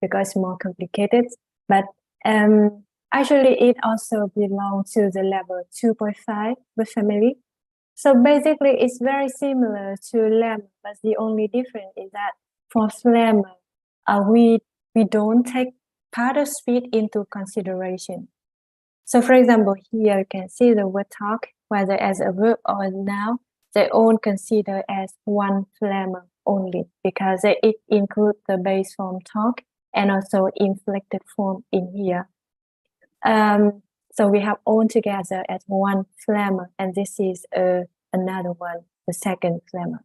because it's more complicated. But actually, it also belongs to the level 2.5 with family. So basically, it's very similar to lemma, but the only difference is that for lemma, we don't take part of speech into consideration. So for example, here you can see the word talk, whether as a verb or a noun, they all consider as one lemma only because it includes the base form talk and also inflected form in here. So we have all together as one lemma, and this is another one, the second lemma.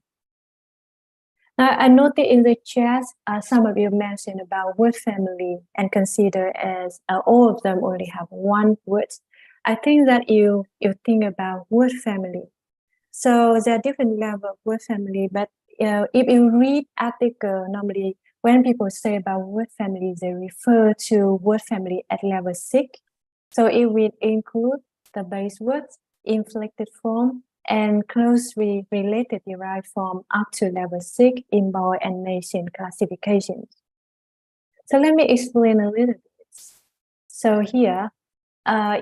Now, I noted in the chat, some of you mentioned about word family and consider as all of them only have one word. I think that you think about word family. So there are different levels of word family, but if you read article, normally when people say about word family, they refer to word family at level 6. So it will include the base words, inflected form, and closely related derived form up to level 6 in boy and nation classifications. So let me explain a little bit. So here,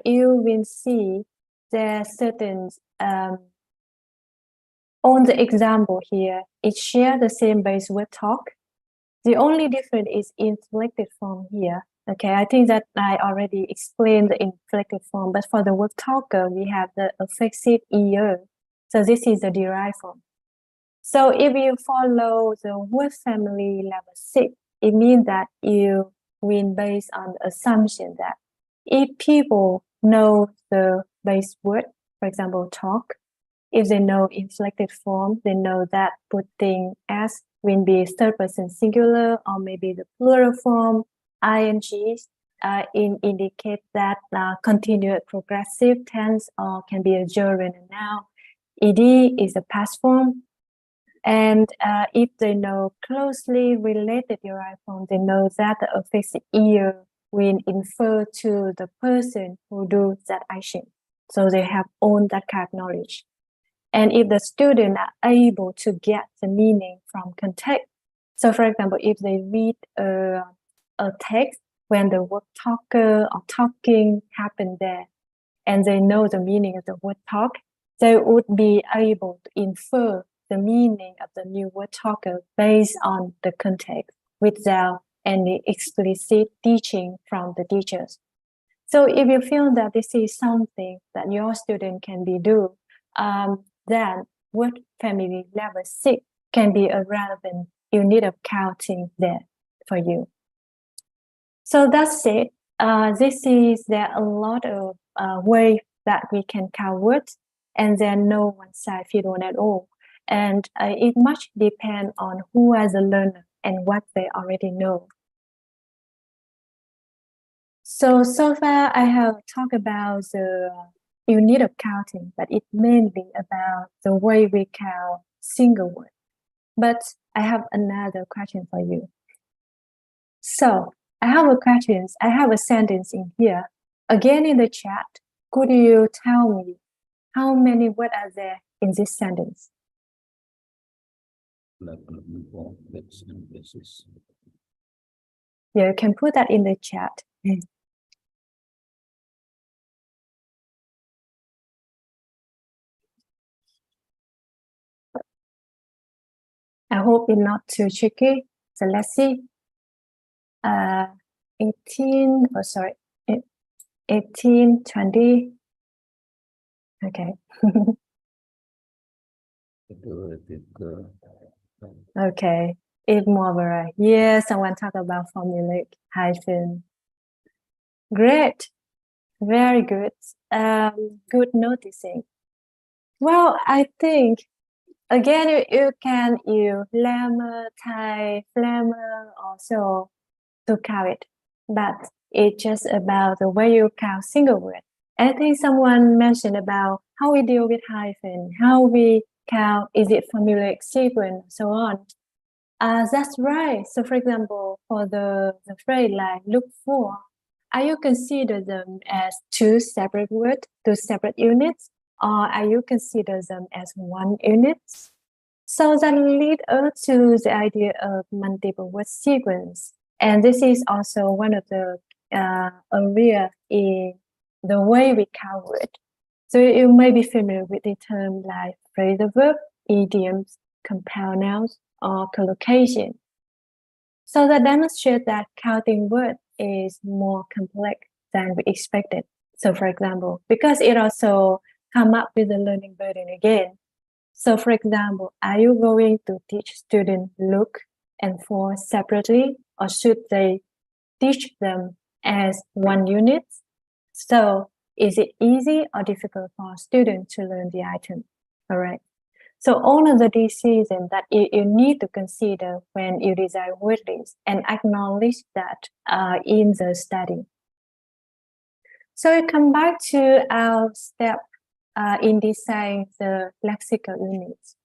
you will see there are certain, on the example here, it shares the same base word talk. The only difference is inflected form here. Okay, I think that I already explained the inflected form, but for the word talker, we have the affixed ear. So this is the derived form. So if you follow the word family level 6, it means that you win based on the assumption that if people know the base word, for example, talk, if they know inflected form, they know that putting s will be third person singular or maybe the plural form, ing, indicate that continuous progressive tense or can be a gerund noun. Ed is a past form. And if they know closely related derived form, they know that the affixed ear will infer to the person who do that action. So they have all that kind of knowledge. And if the student are able to get the meaning from context, so for example, if they read a text when the word talker or talking happened there, and they know the meaning of the word talk, they would be able to infer the meaning of the new word talker based on the context without any explicit teaching from the teachers. So if you feel that this is something that your student can do, then word family level 6 can be a relevant unit of counting there for you. So that's it. There are a lot of ways that we can count words, and there are no one-size fits all at all. And it much depends on who as a learner and what they already know. So far I have talked about the unit of counting, but it's mainly about the way we count single word. But I have another question for you. So I have a question. I have a sentence in here. Again in the chat, could you tell me how many words are there in this sentence? Yeah, you can put that in the chat. I hope it's not too tricky. So let's see. 18, 20. Okay. Okay. It's more variety. Yeah, someone talk about formulaic hyphen. Great. Very good. Good noticing. Well, I think again you can use lemma, type, lemma also to count it, but it's just about the way you count single word. I think someone mentioned about how we deal with hyphen, how we count, is it formulaic sequence, so on. That's right. So for example, for the phrase like look for, are you consider them as two separate words, two separate units, or are you consider them as one unit? So that leads us to the idea of multiple word sequence. And this is also one of the area in the way we count word. So you may be familiar with the term like phrasal verb, idioms, compound nouns, or collocation. So that demonstrates that counting words is more complex than we expected. So for example, because it also come up with the learning burden again. So for example, are you going to teach students look and for separately, or should they teach them as one unit? So is it easy or difficult for students to learn the item? All right. So all of the decisions that you need to consider when you design word list and acknowledge that in the study. So we come back to our step in designing the lexical units.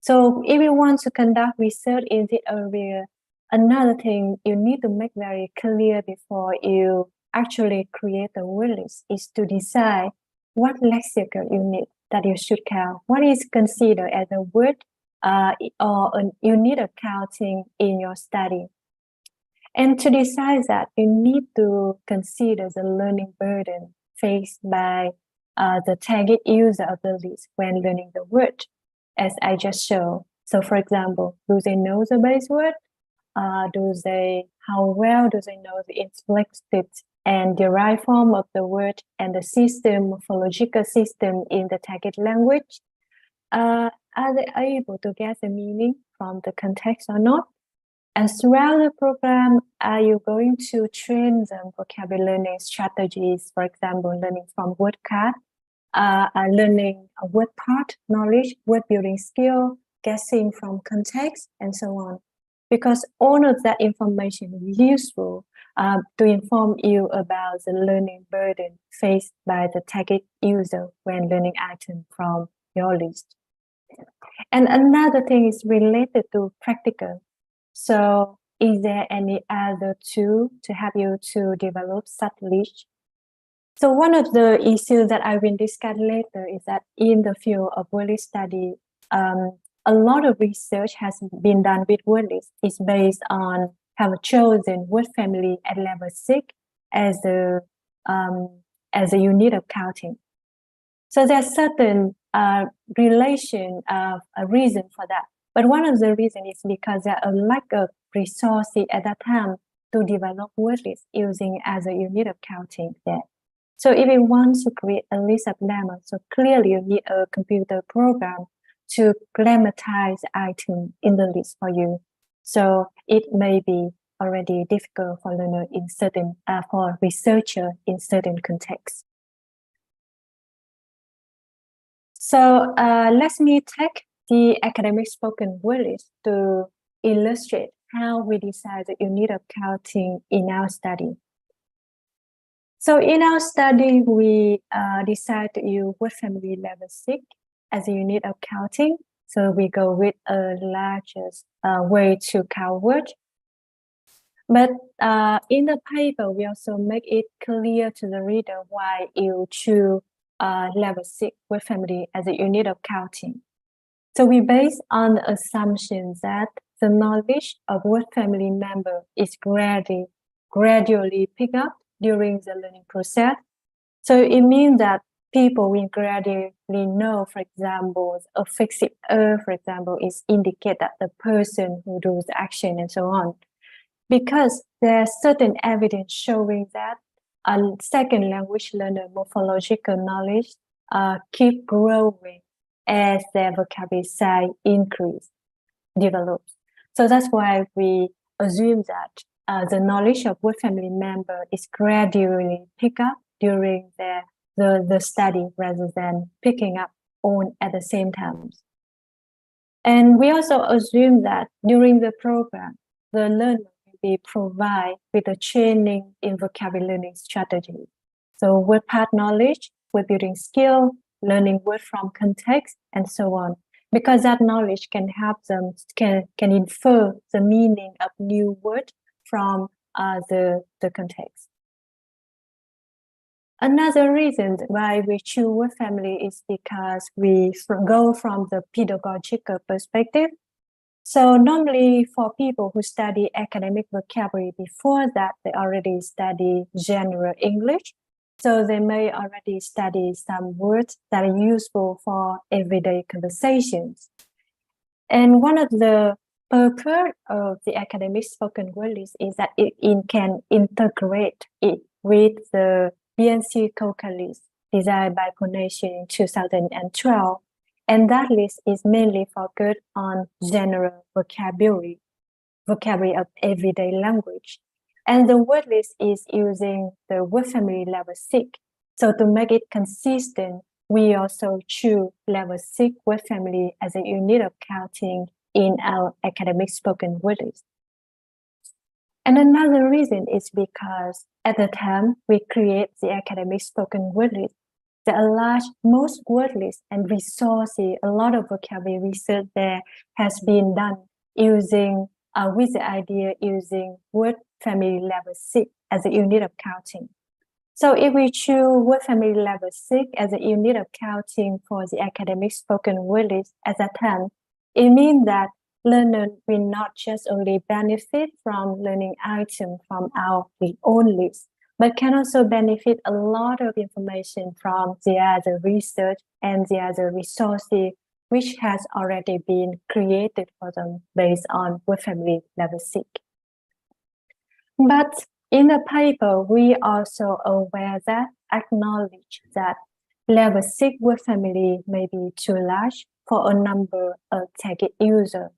So if you want to conduct research in the area, another thing you need to make very clear before you actually create a word list is to decide what lexical unit that you should count. What is considered as a word or a unit of counting in your study? And to decide that, you need to consider the learning burden faced by the target user of the list when learning the word, as I just showed. So for example, do they know the base word? How well do they know the inflected and derived form of the word and the system, morphological system in the target language? Are they able to get the meaning from the context or not? And throughout the program, are you going to train them vocabulary learning strategies, for example, learning from word card, learning a word part knowledge, word building skill, guessing from context, and so on? Because all of that information is useful to inform you about the learning burden faced by the target user when learning items from your list. And another thing is related to practical. So is there any other tool to help you to develop such list? So one of the issues that I will discuss later is that in the field of word list study, a lot of research has been done with word list. It's based on have chosen word family at level 6 as a unit of counting. So there's certain reason for that. But one of the reasons is because there are a lack of resources at that time to develop word lists using as a unit of counting there. So if you want to create a list of lemmas, so clearly you need a computer program to grammatize item in the list for you. So it may be already difficult for learner in certain, for researcher in certain contexts. So let me take the academic spoken word list to illustrate how we decide the unit of counting in our study. So in our study, we decide to use word family level 6 as a unit of counting. So we go with a largest way to count words. But in the paper, we also make it clear to the reader why you choose level 6 word family as a unit of counting. So we base on the assumption that the knowledge of word family member is gradually pick up during the learning process. So it means that people will gradually know, for example, a fixed for example, is indicate that the person who does the action and so on. Because there's certain evidence showing that a second language learner morphological knowledge keep growing as their vocabulary size develops. So that's why we assume that the knowledge of word family member is gradually pick up during the study rather than picking up all at the same time. And we also assume that during the program, the learner will be provided with a training in vocabulary learning strategy. So word part knowledge, word building skill, learning word from context, and so on. because that knowledge can help them, can infer the meaning of new word from the context. Another reason why we choose word family is because we go from the pedagogical perspective. So normally for people who study academic vocabulary before that, they already study general English. So they may already study some words that are useful for everyday conversations. And one of the purpose of the academic spoken word list is that it can integrate it with the BNC Coca list designed by Conation in 2012. And that list is mainly focused on general vocabulary of everyday language. And the word list is using the word family level 6. So to make it consistent, we also choose level 6 word family as a unit of counting in our academic spoken word list. And another reason is because at the time we create the academic spoken word list, there are most word lists and resources, a lot of vocabulary research there has been done using, with the idea using word family level 6 as a unit of counting. So if we choose word family level 6 as a unit of counting for the academic spoken word list at that time, it means that learners will not just only benefit from learning items from our own list, but can also benefit a lot of information from the other research and the other resources which has already been created for them based on word family level 6. But in the paper, we also aware that acknowledge that level 6 word family may be too large for a number of target users.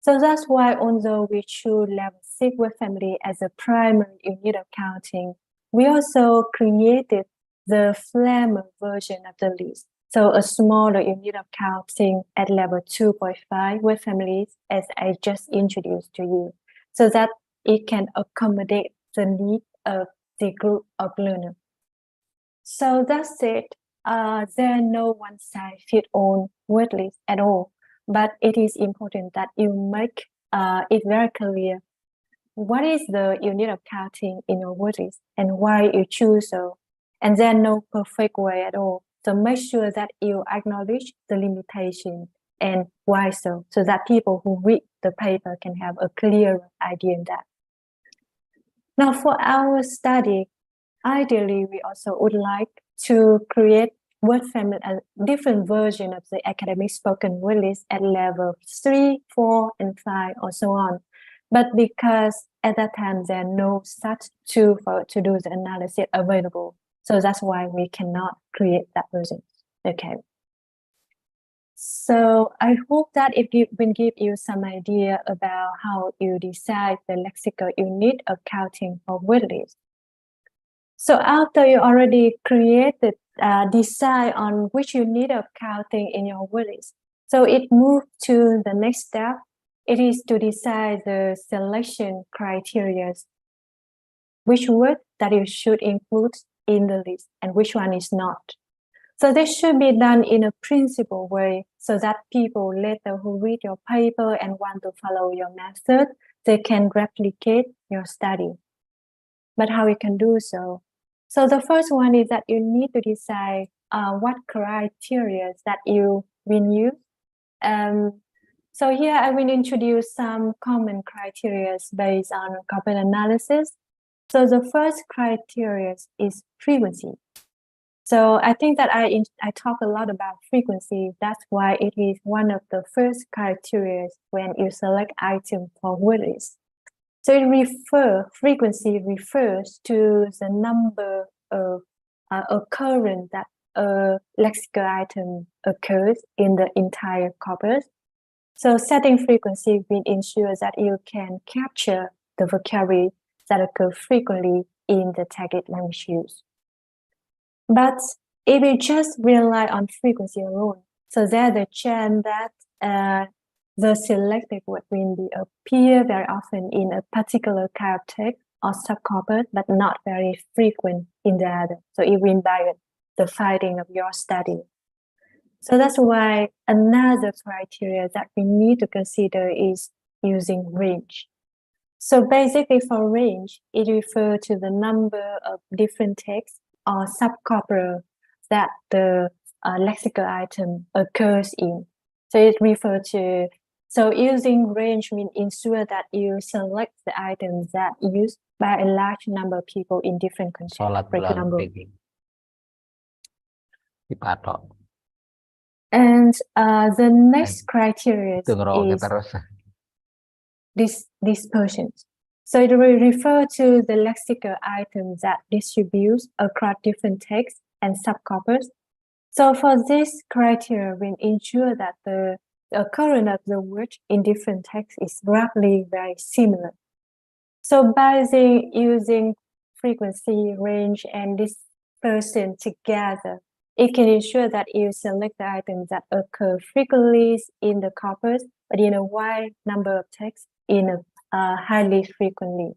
So that's why although we choose level 6 word family as a primary unit of counting, we also created the flamer version of the list. So a smaller unit of counting at level 2.5 word families, as I just introduced to you, so that it can accommodate the need of the group of learners. So that's it. There are no one-size-fits-all word list at all, but it is important that you make it very clear what is the unit of counting in your word list and why you choose so. And there's no perfect way at all. So make sure that you acknowledge the limitation and why so that people who read the paper can have a clear idea in that. Now for our study, ideally, we also would like to create word family, a different version of the academic spoken word list at level 3, 4, and 5, or so on. But because at that time, there are no such tool to do the analysis available. So that's why we cannot create that version. Okay. So I hope that it will give you some idea about how you decide the lexical unit of counting for word list. So after you already created, decide on which unit of counting in your word list, so it moves to the next step. It is to decide the selection criteria, which word that you should include in the list and which one is not. So this should be done in a principled way so that people later who read your paper and want to follow your method, they can replicate your study. But how you can do so? So the first one is that you need to decide what criteria that you will use. So here I will introduce some common criteria based on corpus analysis. So the first criteria is frequency. So I think that I talk a lot about frequency. That's why it is one of the first criteria when you select item for word list. So frequency refers to the number of occurrence that a lexical item occurs in the entire corpus. So setting frequency will ensure that you can capture the vocabulary that occur frequently in the target language use. But if we just rely on frequency alone, so there's a chance that the selected word will appear very often in a particular kind of text or subcorpus, but not very frequent in the other. So it will bias the finding of your study. So that's why another criteria that we need to consider is using range. So basically for range, it refers to the number of different texts or subcorpora that the lexical item occurs in. So it refers to, so using range means ensure that you select the items that used by a large number of people in different contexts. Sholat For bulan example, speaking. Dipatok. and the next criteria Itu ngerokok is terus. dispersion. So it will refer to the lexical items that distributes across different texts and subcorpus. So for this criteria, we ensure that the occurrence of the word in different texts is roughly very similar. So by using frequency, range, and dispersion together, it can ensure that you select the items that occur frequently in the corpus, but in a wide number of texts in a highly frequently.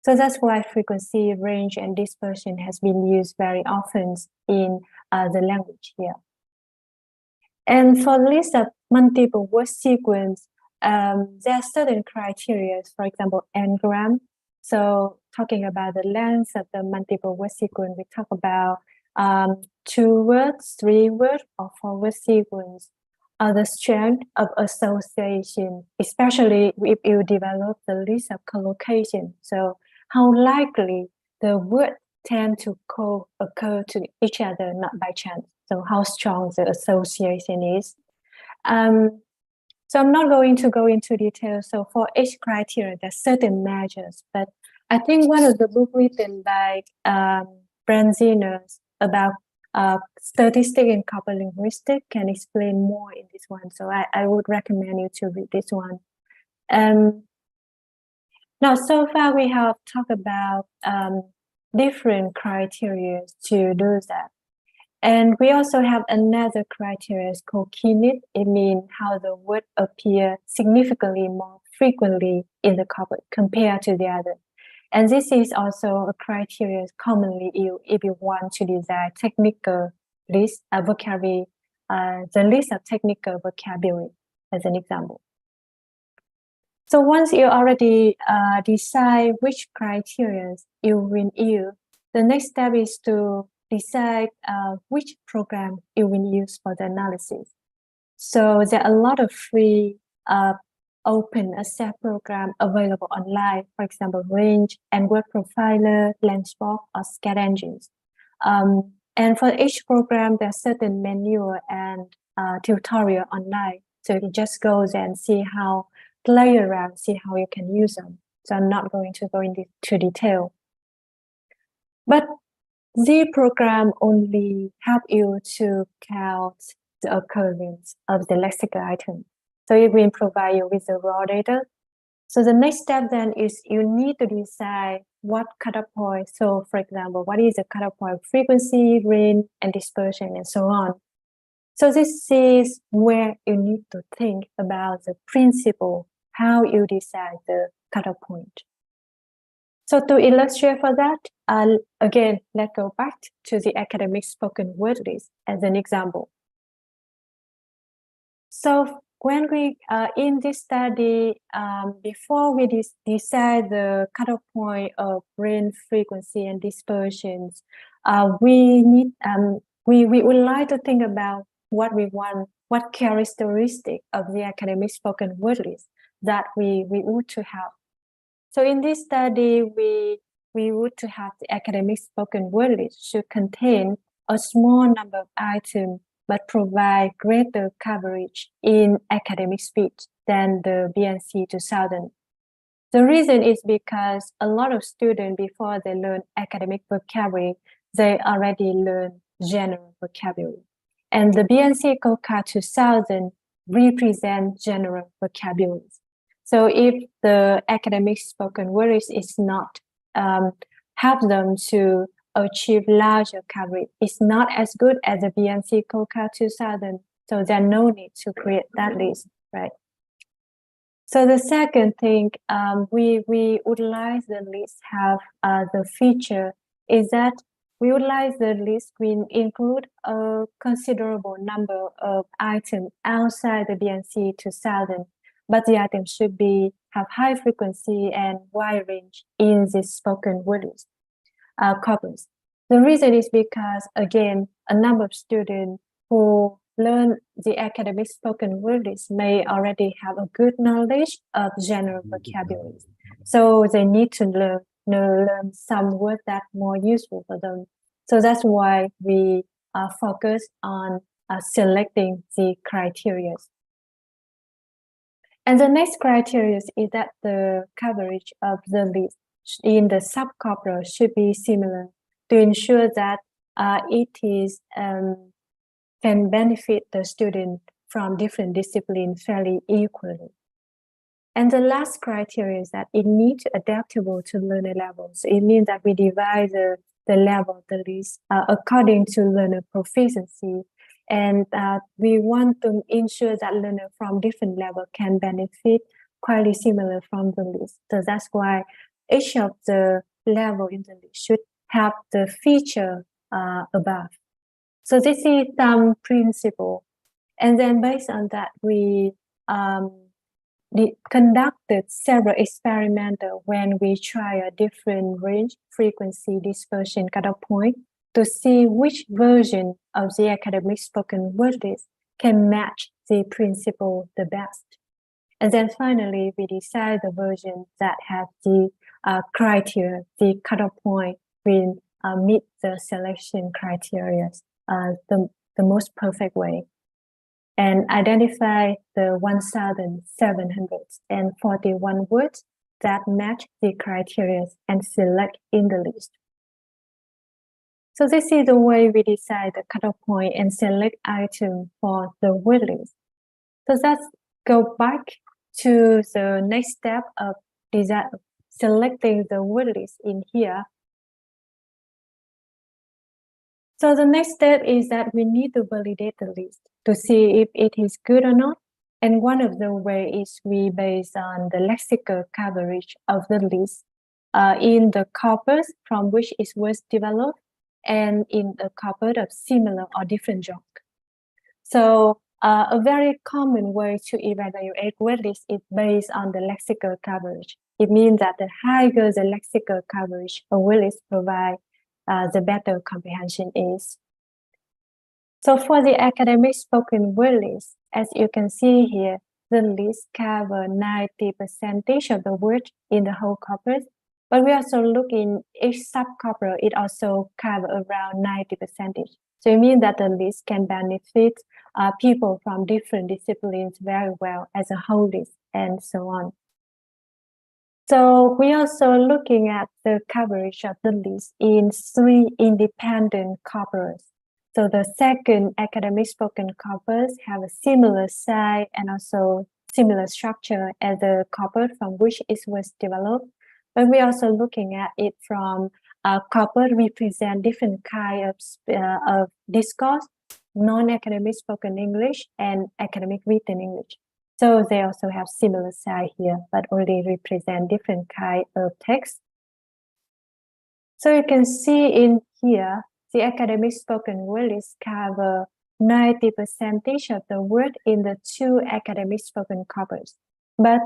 So that's why frequency, range, and dispersion has been used very often in the language here. And for the list of multiple word sequence, there are certain criteria, for example, n-gram. So talking about the length of the multiple word sequence, we talk about 2 words, 3 words, or 4 word sequence. The strength of association, especially if you develop the list of collocation. So how likely the word tend to co-occur to each other, not by chance. So how strong the association is. So I'm not going to go into detail. So for each criteria, there's certain measures, but I think one of the book written by Branzinos about statistics in corpus linguistics can explain more in this one. So I would recommend you to read this one. Now, so far we have talked about different criteria to do that. And we also have another criteria called kinete. It means how the word appear significantly more frequently in the corpus compared to the other. And this is also a criteria commonly used if you want to design technical list vocabulary, the list of technical vocabulary as an example. So once you already decide which criteria you will use, the next step is to decide which program you will use for the analysis. So there are a lot of free open access program available online, for example, Range and Word Profiler, Landsbox, or Scat Engines. And for each program, there's certain manual and tutorial online. So you just go there and see how, play around, see how you can use them. So I'm not going to go into detail. But the program only help you to count the occurrence of the lexical item. So it will provide you with the raw data. So the next step then is you need to decide what cutoff point. So for example, what is the cutoff point frequency, range, and dispersion, and so on. So this is where you need to think about the principle, how you decide the cutoff point. So to illustrate for that, again, let's go back to the academic spoken word list as an example. So when we, in this study, before we decide the cutoff point of range, frequency, and dispersions, we would like to think about what we want, what characteristic of the academic spoken word list that we would to have. So in this study, we would to have the academic spoken word list should contain a small number of items, but provide greater coverage in academic speech than the BNC 2000. The reason is because a lot of students, before they learn academic vocabulary, they already learn general vocabulary. And the BNC COCA 2000 represent general vocabularies. So if the academic spoken word is not help them to achieve larger coverage, it's not as good as the BNC COCA 2000. So there's no need to create that list, right? So the second thing we would like the list have the feature is that we would like the list will include a considerable number of items outside the BNC 2000, but the items should have high frequency and wide range in the spoken word list corpus. The reason is because, again, a number of students who learn the academic spoken word list may already have a good knowledge of general vocabulary. So they need to learn some words that are more useful for them. So that's why we focus on selecting the criteria. And the next criteria is that the coverage of the list in the subcorpora should be similar to ensure that it is can benefit the student from different disciplines fairly equally. And the last criteria is that it needs adaptable to learner levels. It means that we divide the level of the list according to learner proficiency. And we want to ensure that learners from different levels can benefit quite similar from the list. So that's why each of the level in the list should have the feature above. So this is some principle. And then based on that, we conducted several experiments when we try a different range, frequency, dispersion, cutoff point to see which version of the academic spoken word list can match the principle the best. And then finally, we decide the version that have the criteria, the cutoff point will meet the selection criteria the most perfect way, and identify the 1,741 words that match the criteria and select in the list. So this is the way we decide the cutoff point and select item for the word list. So let's go back to the next step of selecting the word list in here. So the next step is that we need to validate the list to see if it is good or not. And one of the ways is we base on the lexical coverage of the list in the corpus from which it was developed and in the corpus of similar or different genre. So a very common way to evaluate word list is based on the lexical coverage. It means that the higher the lexical coverage a word list provides, the better comprehension is. So for the academic spoken word list, as you can see here, the list covers 90% of the words in the whole corpus, but we also look in each subcorpora, it also covers around 90%. So it means that the list can benefit people from different disciplines very well as a whole list and so on. So we also looking at the coverage of the list in 3 independent corpus. So the second academic spoken corpus have a similar size and also similar structure as the corpus from which it was developed. But we're also looking at it from corpus represent different kinds of discourse, non-academic spoken English and academic written English. So they also have similar size here, but only represent different kind of text. So you can see in here, the academic spoken word list cover 90% of the word in the 2 academic spoken corpus, but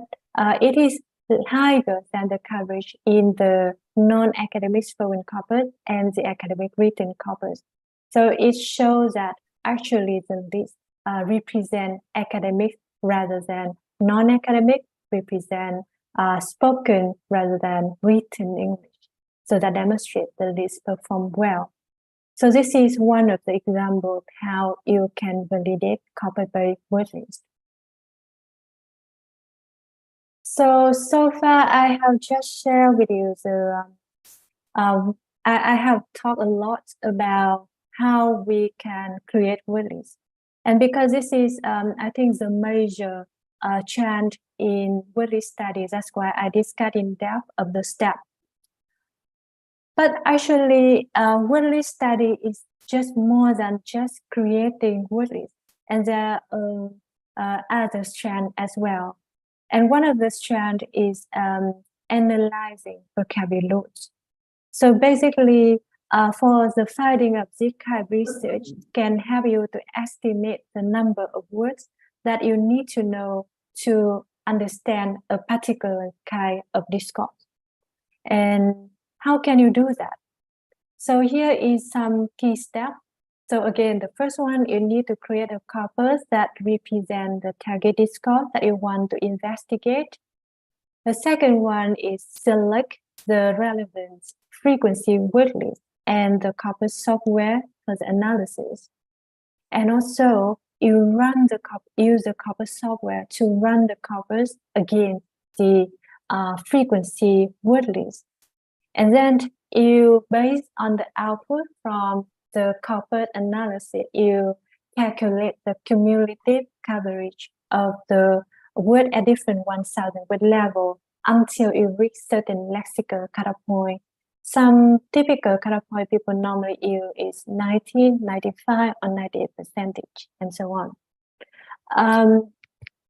it is higher than the coverage in the non-academic spoken corpus and the academic written corpus. So it shows that actually the list represent academic rather than non-academic, represent spoken rather than written English. So that demonstrates the list perform well. So this is one of the examples of how you can validate corpus-based word list. So far I have just shared with you the, I have talked a lot about how we can create word lists. And because this is, I think, the major trend in word list studies, that's why I discuss in depth of the step. But actually, word list study is just more than just creating word lists, and there are other strands as well. And one of the strands is analyzing vocabulary. So basically, for the finding of this kind of research can help you to estimate the number of words that you need to know to understand a particular kind of discourse. And how can you do that? So here is some key steps. So again, the first one, you need to create a corpus that represent the target discourse that you want to investigate. The second one is select the relevant frequency word list and the corpus software for the analysis. And also, you use the corpus software to run the corpus against the frequency word list. And then you, based on the output from the corpus analysis, you calculate the cumulative coverage of the word at different 1,000 word level until you reach certain lexical cutoff point. Some typical cutoff point people normally use is 90, 95, or 98%, and so on.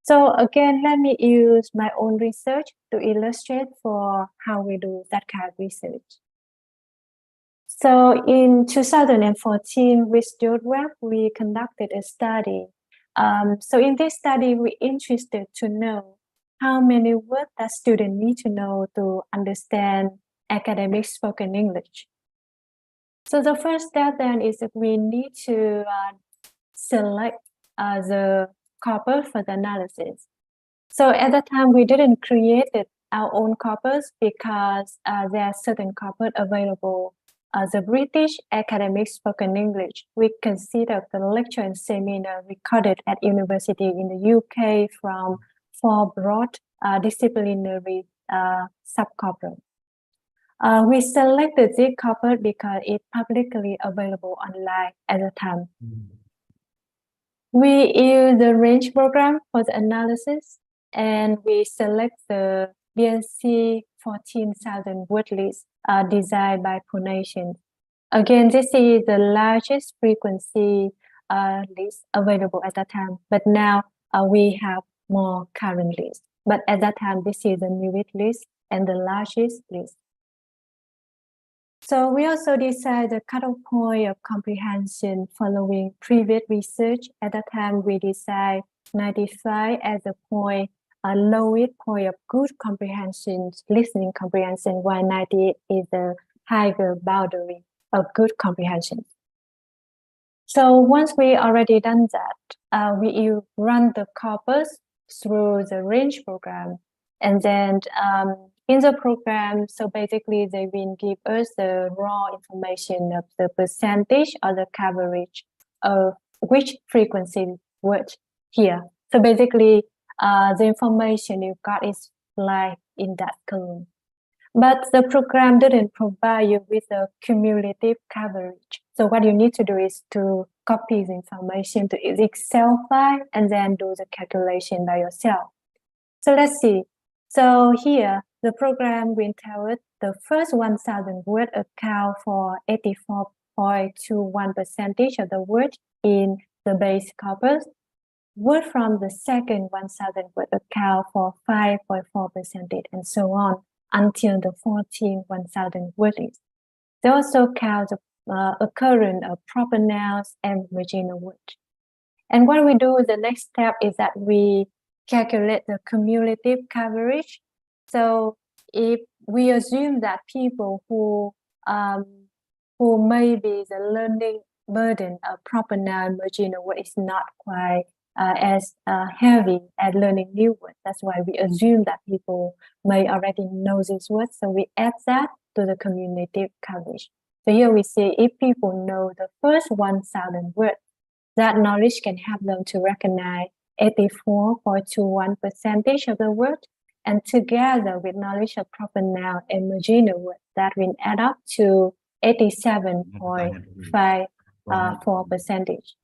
So again, let me use my own research to illustrate for how we do that kind of research. So in 2014 with Jodweb, we conducted a study. So in this study, we're interested to know how many words that students need to know to understand academic spoken English. So the first step then is that we need to select the corpus for the analysis. So at the time, we didn't create our own corpus because there are certain corpus available. The British Academic Spoken English, we consider the lecture and seminar recorded at university in the UK from 4 broad disciplinary subcorpus. We selected this corpus because it's publicly available online at the time. We use the range program for the analysis, and we select the BNC 14,000 word list designed by Pronation. Again, this is the largest frequency list available at that time, but now we have more current lists. But at that time, this is the newest list and the largest list. So we also decide the cutoff point of comprehension following previous research. At that time, we decide 95 as the point, a lowest point of good comprehension, listening comprehension, while 98 is the higher boundary of good comprehension. So once we already done that, we run the corpus through the range program. And then in the program, so basically they will give us the raw information of the percentage or the coverage of which frequency word here. So basically, the information you got is like in that column. But the program didn't provide you with a cumulative coverage. So what you need to do is to copy the information to the Excel file and then do the calculation by yourself. So let's see. So here, the program will tell us the first 1,000 words account for 84.21% of the word in the base corpus. Word from the second 1,000 word account for 5.4% and so on until the 14 1,000 word list. They also count the occurrence of proper nouns and marginal words. And what we do, the next step is that we calculate the cumulative coverage. So if we assume that people who maybe the learning burden of proper noun marginal word is not quite as heavy as learning new words. That's why we assume that people may already know these words. So we add that to the cumulative coverage. So here we see if people know the first 1,000 words, that knowledge can help them to recognize 84.21% of the word, and together with knowledge of proper noun and marginal word, that will add up to 87.54%.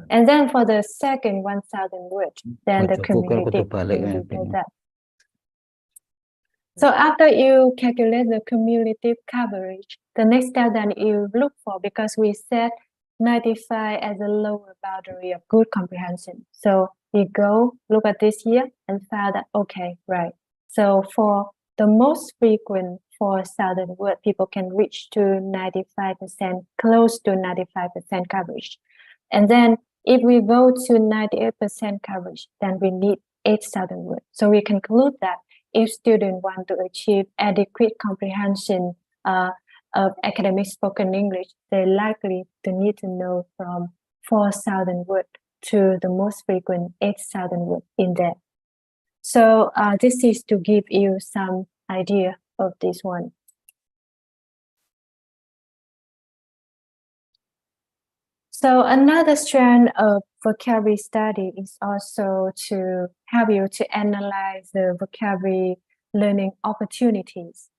And then for the second 1,000 words, then the cumulative will be like that. So after you calculate the cumulative coverage, the next step then you look for, because we set 95 as a lower boundary of good comprehension. So we go look at this here and found that, okay, right. So for the most frequent 4,000 words, people can reach to 95%, close to 95% coverage. And then if we go to 98% coverage, then we need 8,000 words. So we conclude that if students want to achieve adequate comprehension of academic spoken English, they're likely to need to know from 4,000 words to the most frequent 8,000 words in there. So this is to give you some idea of this one. So another strand of vocabulary study is also to help you to analyze the vocabulary learning opportunities.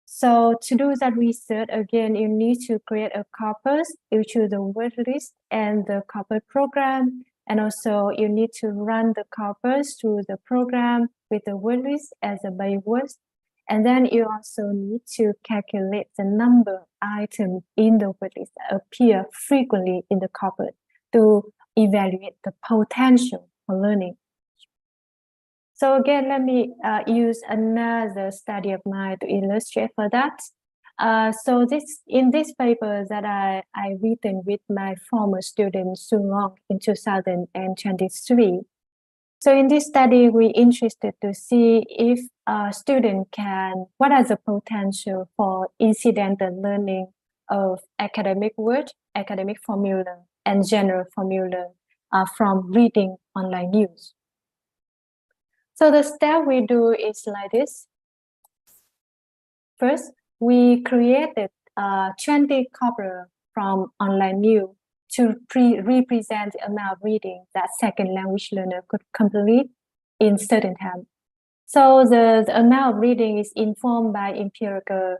So to do that research, again, you need to create a corpus. You choose the word list and the corpus program. And also you need to run the corpus through the program with the word list as a base word. And then you also need to calculate the number of items in the word list that appear frequently in the corpus to evaluate the potential for learning. So again, let me use another study of mine to illustrate for that. So in this paper that I written with my former student Su Long in 2023. So in this study, we're interested to see if a student what are the potential for incidental learning of academic words, academic formula, and general formula from reading online news. So the step we do is like this. First, we created 20 corpora from online news to represent the amount of reading that second language learner could complete in certain time. So the amount of reading is informed by empirical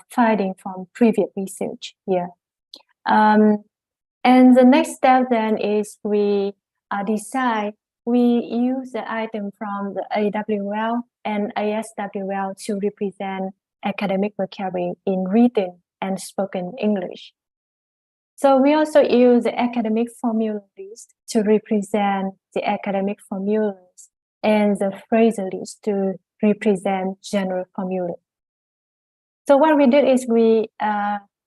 finding from previous research here. And the next step then is we decide we use the item from the AWL and ASWL to represent academic vocabulary in written and spoken English. So we also use the academic formula list to represent the academic formulas and the phrasal list to represent general formula. So what we did is we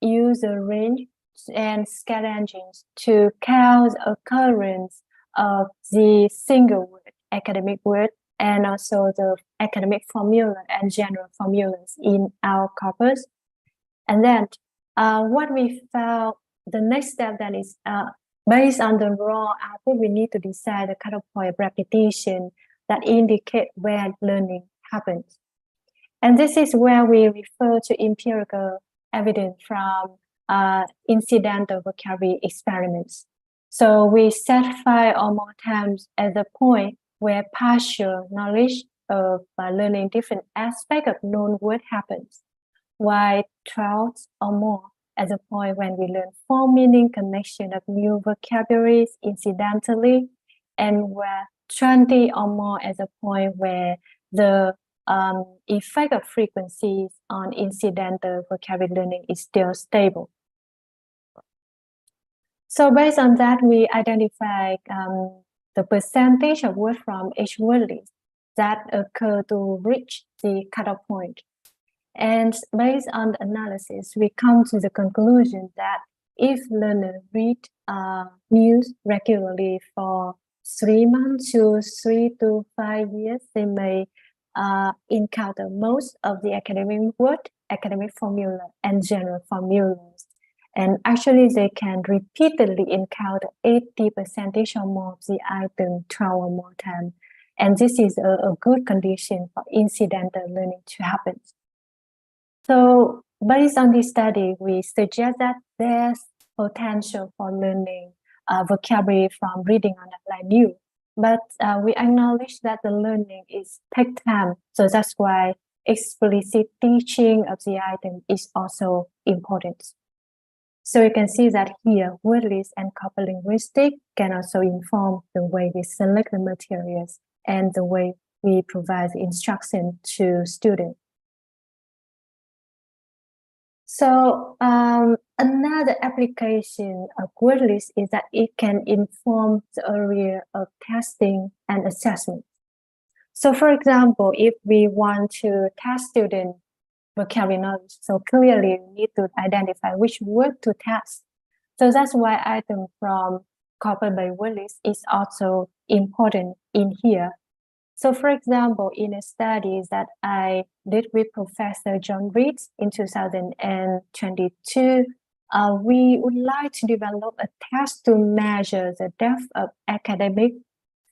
use the range and scale engines to count the occurrence of the single word, academic word, and also the academic formula and general formulas in our corpus. And then what we found, the next step then is based on the raw output, we need to decide the cutoff point of repetition that indicate where learning happens. And this is where we refer to empirical evidence from incidental vocabulary experiments. So we set 5 or more times as the point where partial knowledge of learning different aspects of known word happens, while 12 or more at the point when we learn full meaning connection of new vocabularies incidentally, and where 20 or more at the point where the effect of frequencies on incidental vocabulary learning is still stable. So based on that, we identify the percentage of words from each word list that occur to reach the cutoff point. And based on the analysis, we come to the conclusion that if learners read news regularly for 3 months to 3 to 5 years, they may encounter most of the academic word, academic formula, and general formulas. And actually, they can repeatedly encounter 80% or more of the item 12 or more times. And this is a good condition for incidental learning to happen. So based on this study, we suggest that there's potential for learning vocabulary from reading on online news. But we acknowledge that the learning takes time. So that's why explicit teaching of the item is also important. So you can see that here, word list and corpus linguistics can also inform the way we select the materials and the way we provide the instruction to students. So another application of word list is that it can inform the area of testing and assessment. So for example, if we want to test students vocabulary knowledge. So clearly you need to identify which word to test. So that's why item from corpus-based word list is also important in here. So for example, in a study that I did with Professor John Reed in 2022, we would like to develop a test to measure the depth of academic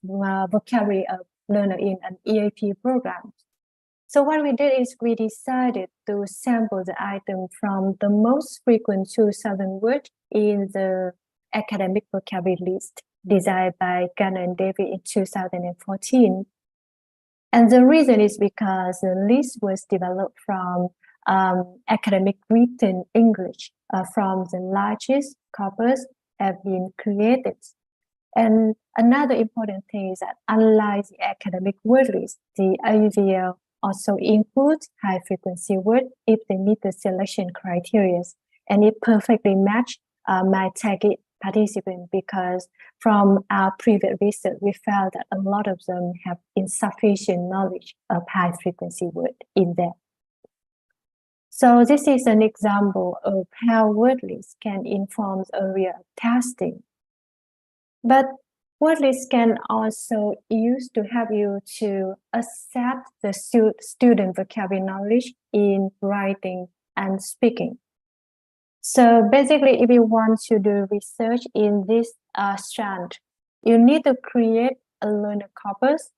vocabulary of learner in an EAP program. So what we did is we decided to sample the item from the most frequent 2,000 words in the academic vocabulary list designed by Garner and David in 2014. And the reason is because the list was developed from academic written English from the largest corpus have been created. And another important thing is that unlike the academic word list, the AVL also includes high frequency words if they meet the selection criteria. And it perfectly matched my target participant because from our previous research, we found that a lot of them have insufficient knowledge of high frequency word in there. So this is an example of how word list can inform area of testing. But word list can also use to help you to assess the student vocabulary knowledge in writing and speaking. So basically, if you want to do research in this strand, you need to create a learner corpus,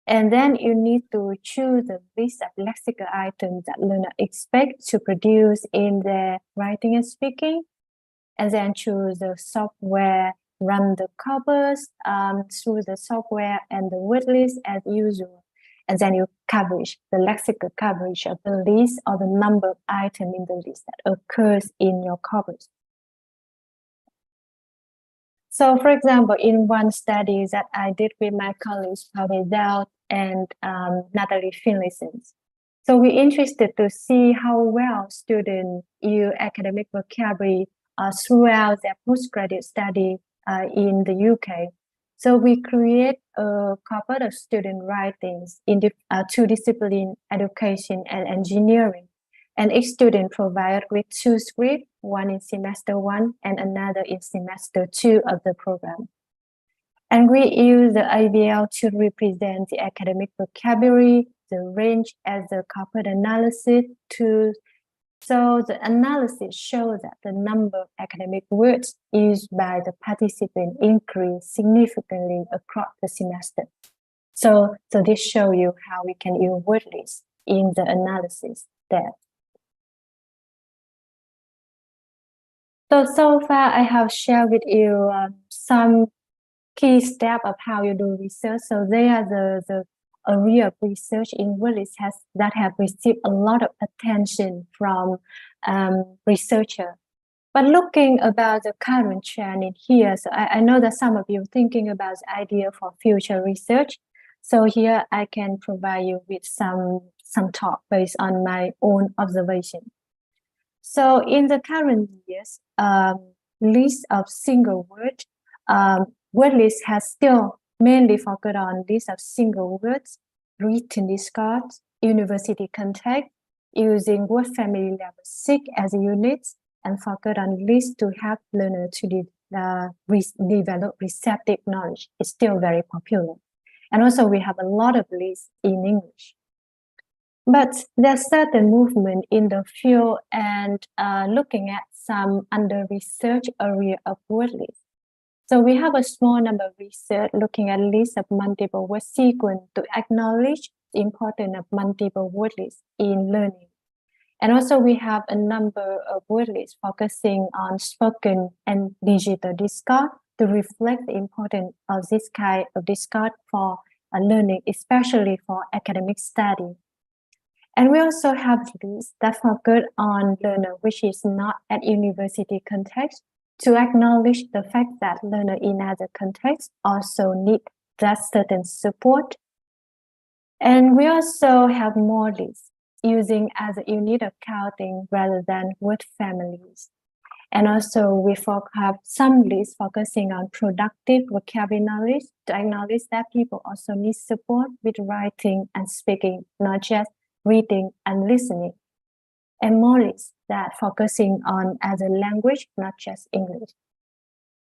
and then you need to choose the list of lexical items that learner expect to produce in their writing and speaking, and then choose the software, run the corpus through the software and the word list as usual. And then you coverage the lexical coverage of the list or the number of items in the list that occurs in your corpus. So for example, in one study that I did with my colleagues, Pavel Dowd and Natalie Finlayson. So we're interested to see how well students use academic vocabulary throughout their postgraduate study in the UK. So we create a corpus of student writings in two disciplines, education and engineering. And each student provided with two scripts, one in semester 1 and another in semester 2 of the program. And we use the IVL to represent the academic vocabulary, the range as the corpus analysis tool. So the analysis shows that the number of academic words used by the participant increased significantly across the semester. So this shows you how we can use word lists in the analysis there. So far I have shared with you some key steps of how you do research. So they are the area of research in word lists that have received a lot of attention from researchers. But looking about the current trend in here, so I know that some of you are thinking about the idea for future research. So here I can provide you with some talk based on my own observation. So in the current years, list of single word, word list has still mainly focused on list of single words, written discards, university context, using word family level 6 as a unit, and focus on lists to help learners to develop receptive knowledge. It's still very popular. And also we have a lot of lists in English. But there's certain movement in the field and looking at some under research area of word lists. So we have a small number of research looking at lists of multiple word sequence to acknowledge the importance of multiple word lists in learning. And also we have a number of word lists focusing on spoken and digital discard to reflect the importance of this kind of discard for learning, especially for academic study. And we also have lists that focus on learner which is not at university context to acknowledge the fact that learner in other contexts also need that certain support. And we also have more lists using as a unit of counting rather than word families. And also we have some lists focusing on productive vocabulary knowledge to acknowledge that people also need support with writing and speaking, not just reading and listening. and more lists that focusing on other language, not just English.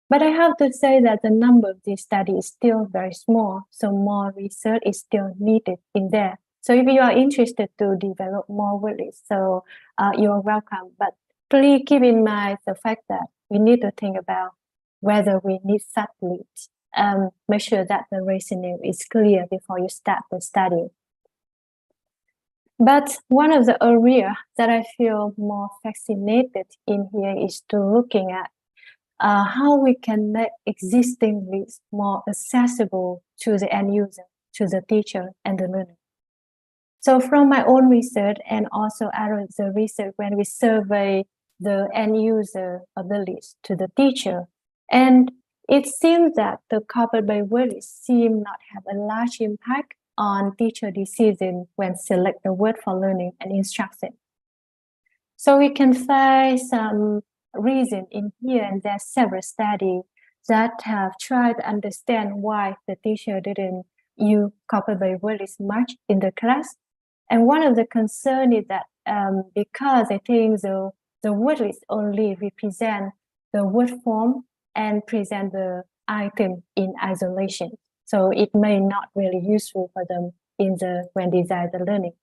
But I have to say that the number of these studies is still very small, so more research is still needed in there. So if you are interested to develop more word lists, so you're welcome. But please keep in mind the fact that we need to think about whether we need such lists. Make sure that the reasoning is clear before you start the study. But one of the areas that I feel more fascinated in here is to looking at how we can make existing lists more accessible to the end user, to the teacher and the learner. So from my own research and also out of the research when we survey the end user of the list to the teacher, and it seems that the covered by word list seem not have a large impact on teacher decision when select the word for learning and instruction. So we can find some reason in here, and there are several studies that have tried to understand why the teacher didn't use covered by word list much in the class. And one of the concerns is that because I think the word list only represent the word form and present the item in isolation. So it may not really useful for them when design the learning.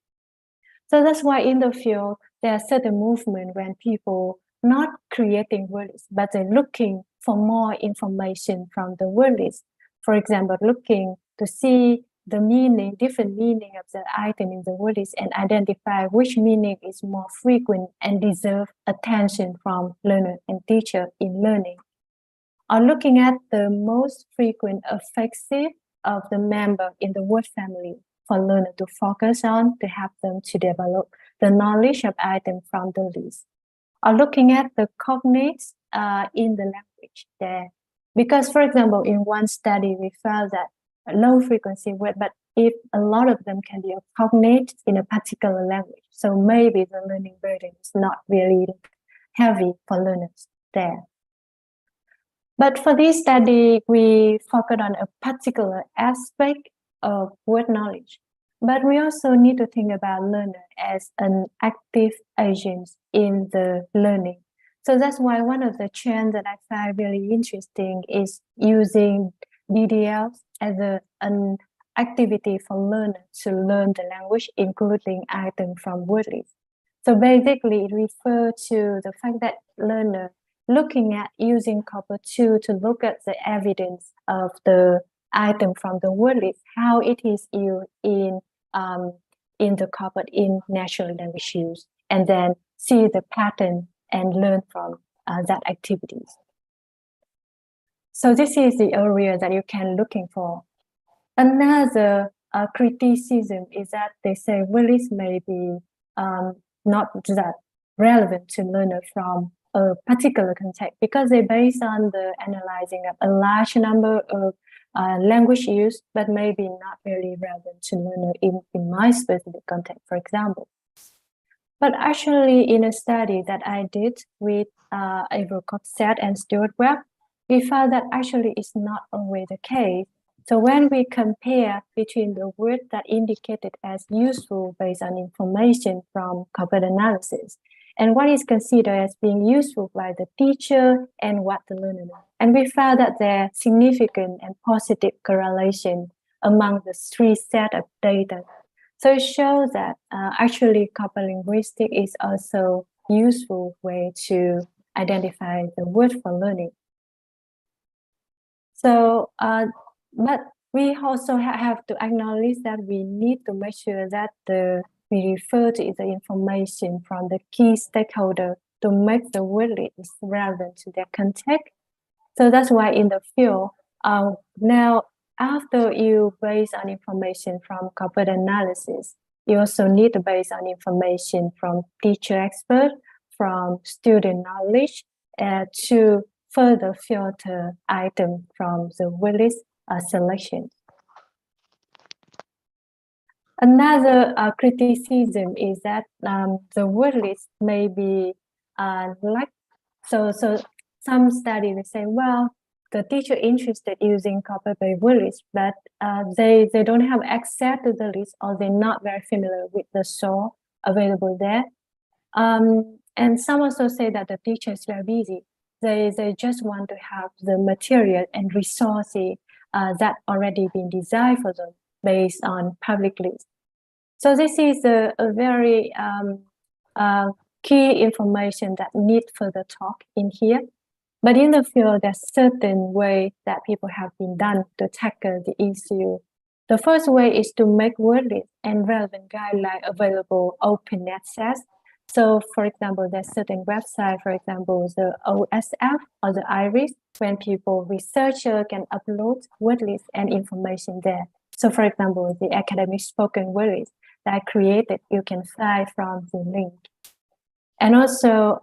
So that's why in the field, there are certain movement when people not creating word lists, but they're looking for more information from the word list. For example, looking to see the meaning, different meaning of the item in the word list and identify which meaning is more frequent and deserve attention from learner and teacher in learning. Or looking at the most frequent effective of the member in the word family for learner to focus on to help them to develop the knowledge of item from the list. Or looking at the cognates in the language there. Because, for example, in one study, we found that low frequency word, but if a lot of them can be a cognate in a particular language, so maybe the learning burden is not really heavy for learners there. But for this study, we focus on a particular aspect of word knowledge. But we also need to think about learner as an active agent in the learning. So that's why one of the trends that I find really interesting is using DDL as an activity for learners to learn the language, including items from word list. So basically, it refers to the fact that learner looking at using corpus 2 to look at the evidence of the item from the word list, how it is used in the corpus in natural language use, and then see the pattern and learn from that activities. So this is the area that you can looking for. Another criticism is that they say word list may be not that relevant to learner from a particular context because they based on the analyzing of a large number of language use, but maybe not really relevant to learner in my specific context, for example. But actually, in a study that I did with Avery Coxett and Stuart Webb, we found that actually it's not always the case. So when we compare between the word that indicated as useful based on information from corpus analysis and what is considered as being useful by the teacher and what the learner knows. And we found that there are significant and positive correlation among the three sets of data. So it shows that actually corpus linguistics is also useful way to identify the word for learning. So, but we also have to acknowledge that we need to make sure that we refer to the information from the key stakeholder to make the word list relevant to their context. So that's why in the field, now after you base on information from corpus analysis, you also need to base on information from teacher expert, from student knowledge, to further filter items from the word list selection. Another criticism is that the word list may be so some studies say, well, the teacher interested using corpus by word list, but they don't have access to the list or they're not very familiar with the source available there. And some also say that the teachers are busy. They just want to have the material and resources that already been designed for them based on public list. So this is a very key information that need further talk in here. But in the field, there's certain way that people have been done to tackle the issue. The first way is to make word list and relevant guideline available open access. So for example, there's certain website, for example, the OSF or the IRIS, when people, researcher can upload word list and information there. So for example, the academic spoken word list that I created, you can find from the link. And also,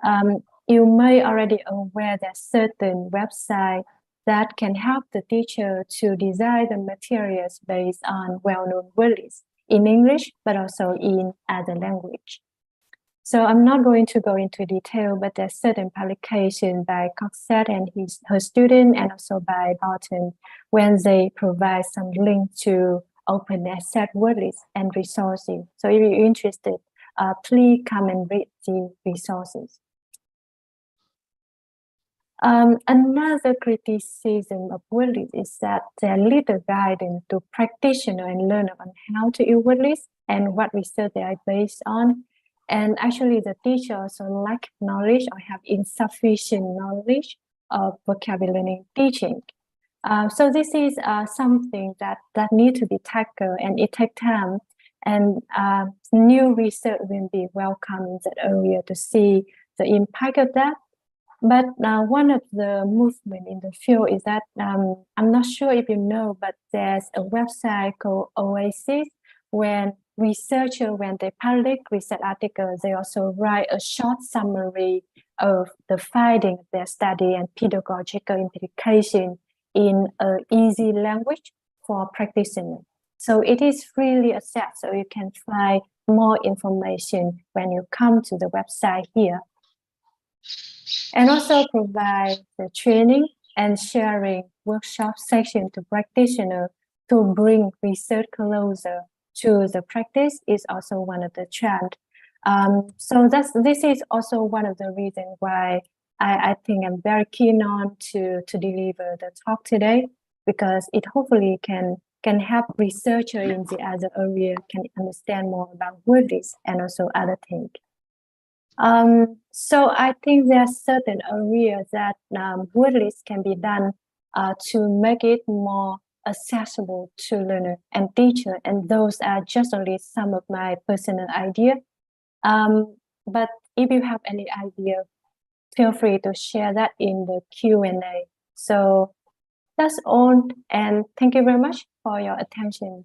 you may already aware that certain website that can help the teacher to design the materials based on well-known word lists in English, but also in other language. So I'm not going to go into detail, but there's certain publication by Coxette and her student, and also by Barton, when they provide some link to open access word lists and resources. So if you're interested, please come and read the resources. Another criticism of word lists is that there are little guidance to practitioner and learner on how to use word lists and what research they are based on. And actually, the teacher also lack knowledge or have insufficient knowledge of vocabulary teaching. So this is something that need to be tackled, and it takes time. And new research will be welcome in that area to see the impact of that. But one of the movement in the field is that, I'm not sure if you know, but there's a website called Oasis, when researchers, when they publish research articles, they also write a short summary of the findings of their study and pedagogical implication in an easy language for practitioners. So it is freely accessed, so you can find more information when you come to the website here. And also provide the training and sharing workshop section to practitioners to bring research closer to the practice is also one of the trends. So this is also one of the reasons why I think I'm very keen on to deliver the talk today, because it hopefully can help researchers in the other area can understand more about word lists and also other things. So I think there are certain areas that word lists can be done to make it more accessible to learner and teacher, and those are just only some of my personal ideas. But if you have any idea, feel free to share that in the Q&A. So that's all, and thank you very much for your attention.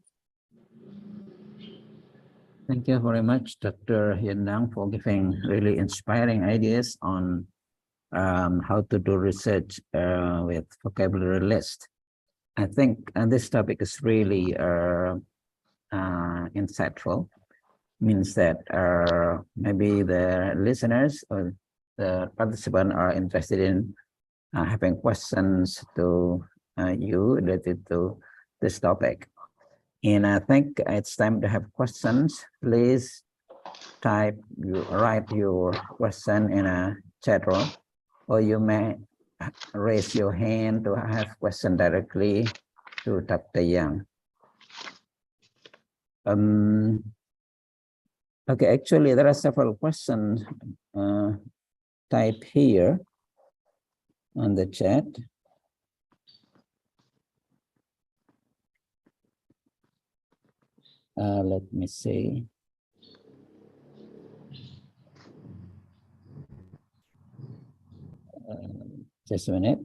Thank you very much, Dr. Hiền Nang, for giving really inspiring ideas on how to do research with vocabulary list. I think this topic is really insightful. Means that maybe the listeners or the participants are interested in having questions to you related to this topic. And I think it's time to have questions. Please write your question in a chat room, or you may raise your hand to have question directly to Dr. Yang. Okay, actually there are several questions typed here on the chat. Let me see. Just a minute.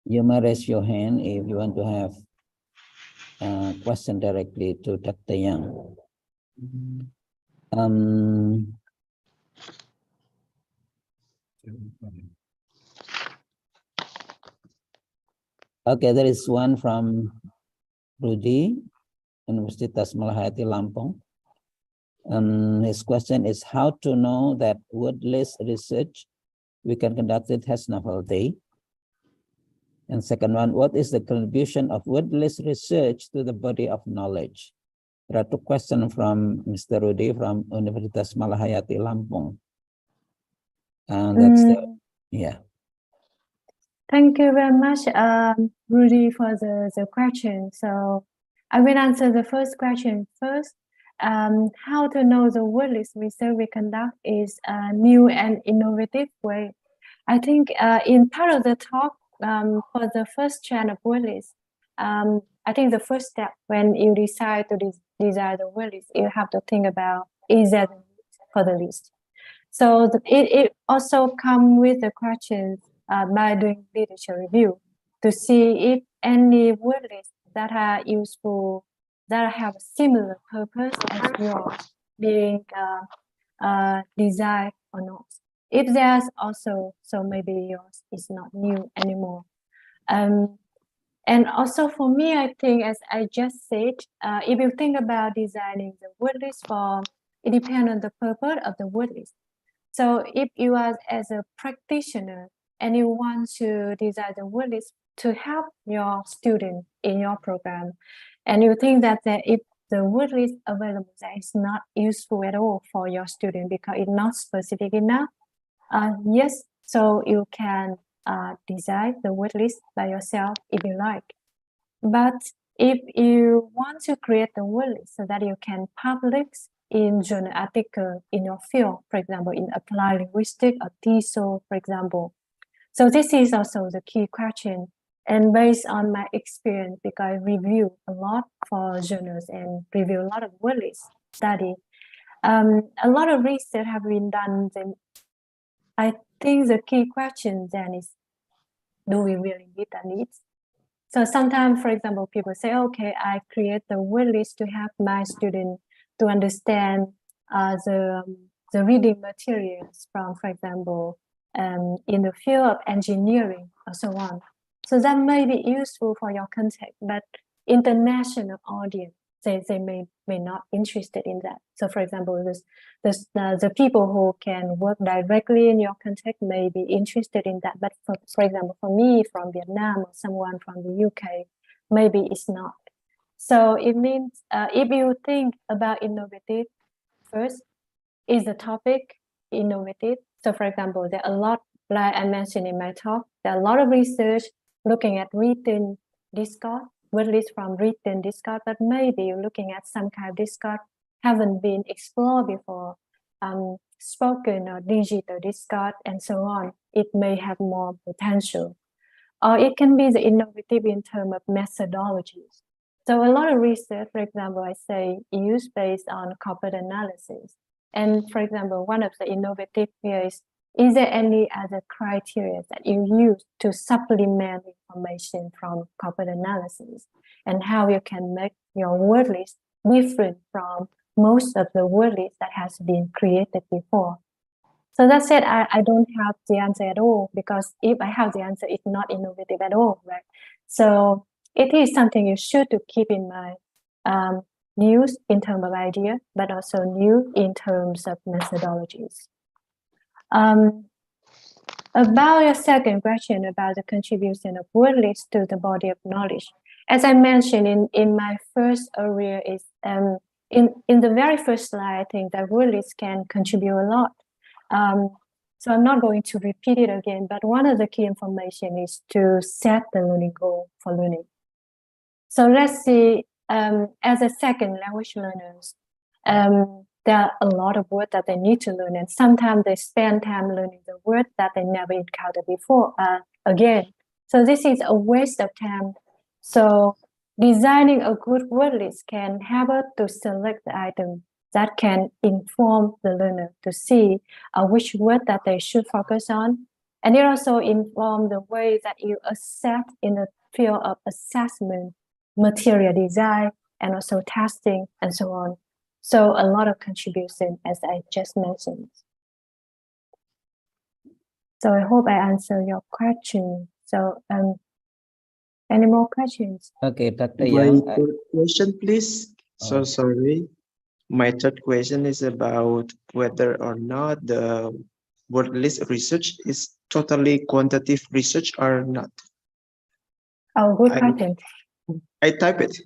You may raise your hand if you want to have a question directly to Dr. Yang. Okay, there is one from Rudy, Universitas Malahati Lampung. His question is how to know that word-list research we can conduct it has novelty. And second one, what is the contribution of word-list research to the body of knowledge? There are two questions from Mr. Rudy from Universitas Malahayati, Lampung. And that's yeah. Thank you very much, Rudy, for the question. So I will answer the first question first. How to know the word-list research we conduct is a new and innovative way. I think in part of the talk for the first trend of word-list, I think the first step when you decide to design the word-list, you have to think about, is there a need for the list? So it also comes with the questions by doing literature review to see if any word lists that are useful, that have similar purpose as yours being desired or not. If there's also, so maybe yours is not new anymore. And also for me, I think, as I just said, if you think about designing the word list form, it depends on the purpose of the word list. So if you are as a practitioner and you want to design the word list to help your student in your program, and you think that if the word list available that is not useful at all for your student because it's not specific enough, yes, so you can design the word list by yourself if you like. But if you want to create the word list so that you can publish in journal article in your field, for example, in applied linguistics or TESOL, for example. So this is also the key question. And based on my experience, because I review a lot for journals and review a lot of word list study, a lot of research have been done. And I think the key question then is, do we really meet the needs? So sometimes, for example, people say, okay, I create the word list to help my student to understand the reading materials from, for example, in the field of engineering or so on. So that may be useful for your context, but international audience, they may not interested in that. So for example, the people who can work directly in your context may be interested in that. But for example, for me from Vietnam or someone from the UK, maybe it's not. So it means if you think about innovative, first, is the topic innovative? So for example, there are a lot, like I mentioned in my talk, there are a lot of research looking at written discourse, word list from written discourse, but maybe you're looking at some kind of discourse haven't been explored before, spoken or digital discourse and so on. It may have more potential. Or it can be the innovative in terms of methodologies. So a lot of research, for example, I say use based on corpus analysis. And for example, one of the innovative here is there any other criteria that you use to supplement information from corpus analysis, and how you can make your word list different from most of the word list that has been created before? So that said, I don't have the answer at all, because if I have the answer, it's not innovative at all, right? So it is something you should to keep in mind. New in terms of idea, but also new in terms of methodologies. About your second question about the contribution of word lists to the body of knowledge, as I mentioned in my first area, is in the very first slide, I think that word lists can contribute a lot. So I'm not going to repeat it again, but one of the key information is to set the learning goal for learning. So let's see, as a second language learners, there are a lot of words that they need to learn, and sometimes they spend time learning the word that they never encountered before again. So this is a waste of time. So designing a good word list can help us to select the item that can inform the learner to see which word that they should focus on. And it also informs the way that you assess in the field of assessment, material design, and also testing, and so on. So a lot of contribution, as I just mentioned. So I hope I answered your question. So any more questions? Okay, Dr. My Yang. question, please. So sorry. My third question is about whether or not the word list research is totally quantitative research or not. Oh, good I, question. I type it.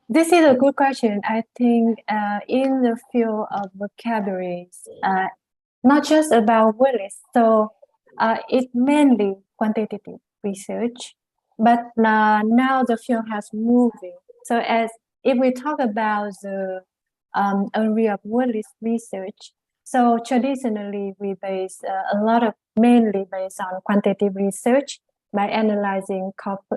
This is a good question. I think in the field of vocabularies, not just about word lists, so it's mainly quantitative research, but now the field has moving. So as if we talk about the area of word list research, so traditionally we base a lot of mainly based on quantitative research by analyzing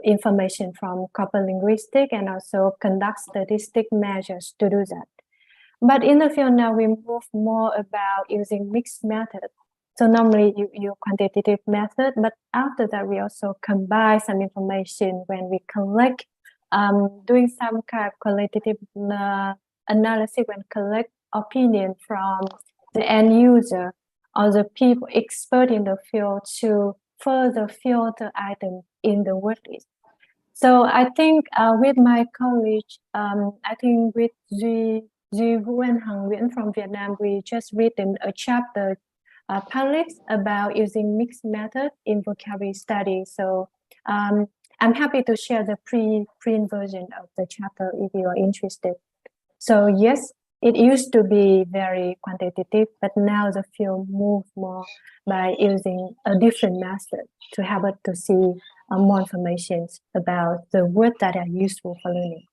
information from corpus linguistics and also conduct statistic measures to do that. But in the field now, we move more about using mixed methods. So normally you use quantitative method, but after that we also combine some information when we collect, doing some kind of qualitative analysis when collect opinion from the end user or the people expert in the field to further filter items in the word list. So I think with my college, I think with Duy Vu and Hằng Nguyễn from Vietnam, we just written a chapter published about using mixed method in vocabulary study. So I'm happy to share the print version of the chapter if you are interested. So yes, it used to be very quantitative, but now the field moved more by using a different method to help us to see more information about the words that are useful for learning.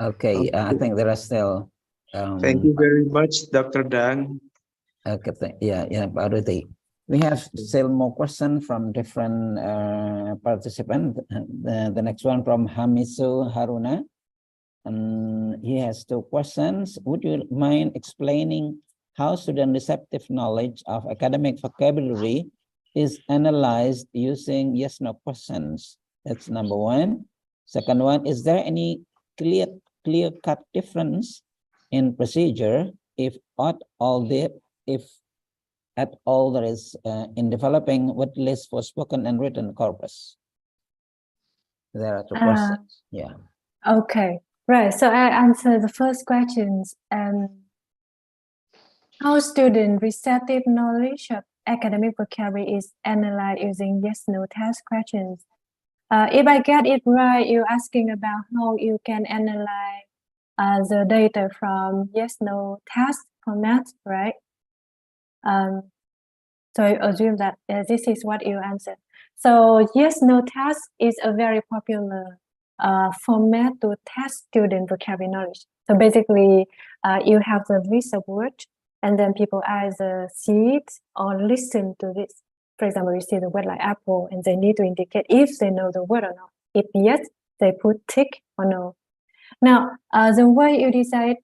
Okay, I think there are still. Thank you very much, Dr. Dan. Okay, yeah, Pak Ruti. We have still more questions from different participants. The next one from Hamisu Haruna. And he has two questions. Would you mind explaining how student receptive knowledge of academic vocabulary is analyzed using yes/no questions? That's number one. Second one, is there any clear-cut difference in procedure, if at all there is in developing word list for spoken and written corpus? There are two questions. Yeah. Okay. Right, so I answer the first questions. How student receptive knowledge of academic vocabulary is analyzed using yes/no test questions. If I get it right, you're asking about how you can analyze the data from yes/no test format, right? So I assume that this is what you answered. So yes/no test is a very popular format to test student vocabulary knowledge. So basically, you have the list of words, and then people either see it or listen to this. For example, you see the word like apple, and they need to indicate if they know the word or not. If yes, they put tick or no. Now, the way you decide,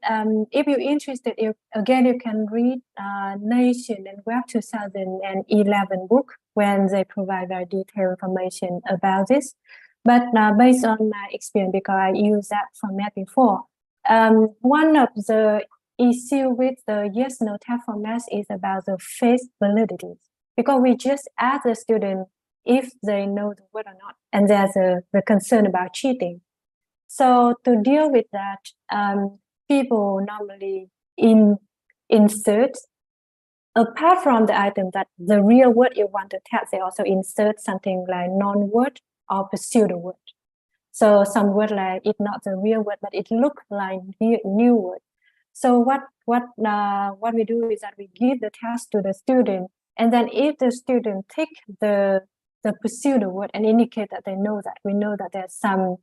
if you're interested, you can read Nation and Web 2011 book when they provide very detailed information about this. But based on my experience, because I used that format before, one of the issue with the yes/no test format is about the face validity, because we just ask the student if they know the word or not, and there's the concern about cheating. So to deal with that, people normally insert, apart from the item that the real word you want to test, they also insert something like non-word or pseudo word. So some word like it's not the real word, but it looks like new word. So what we do is that we give the test to the student, and then if the student take the pseudo word and indicate that they know that, we know that there's some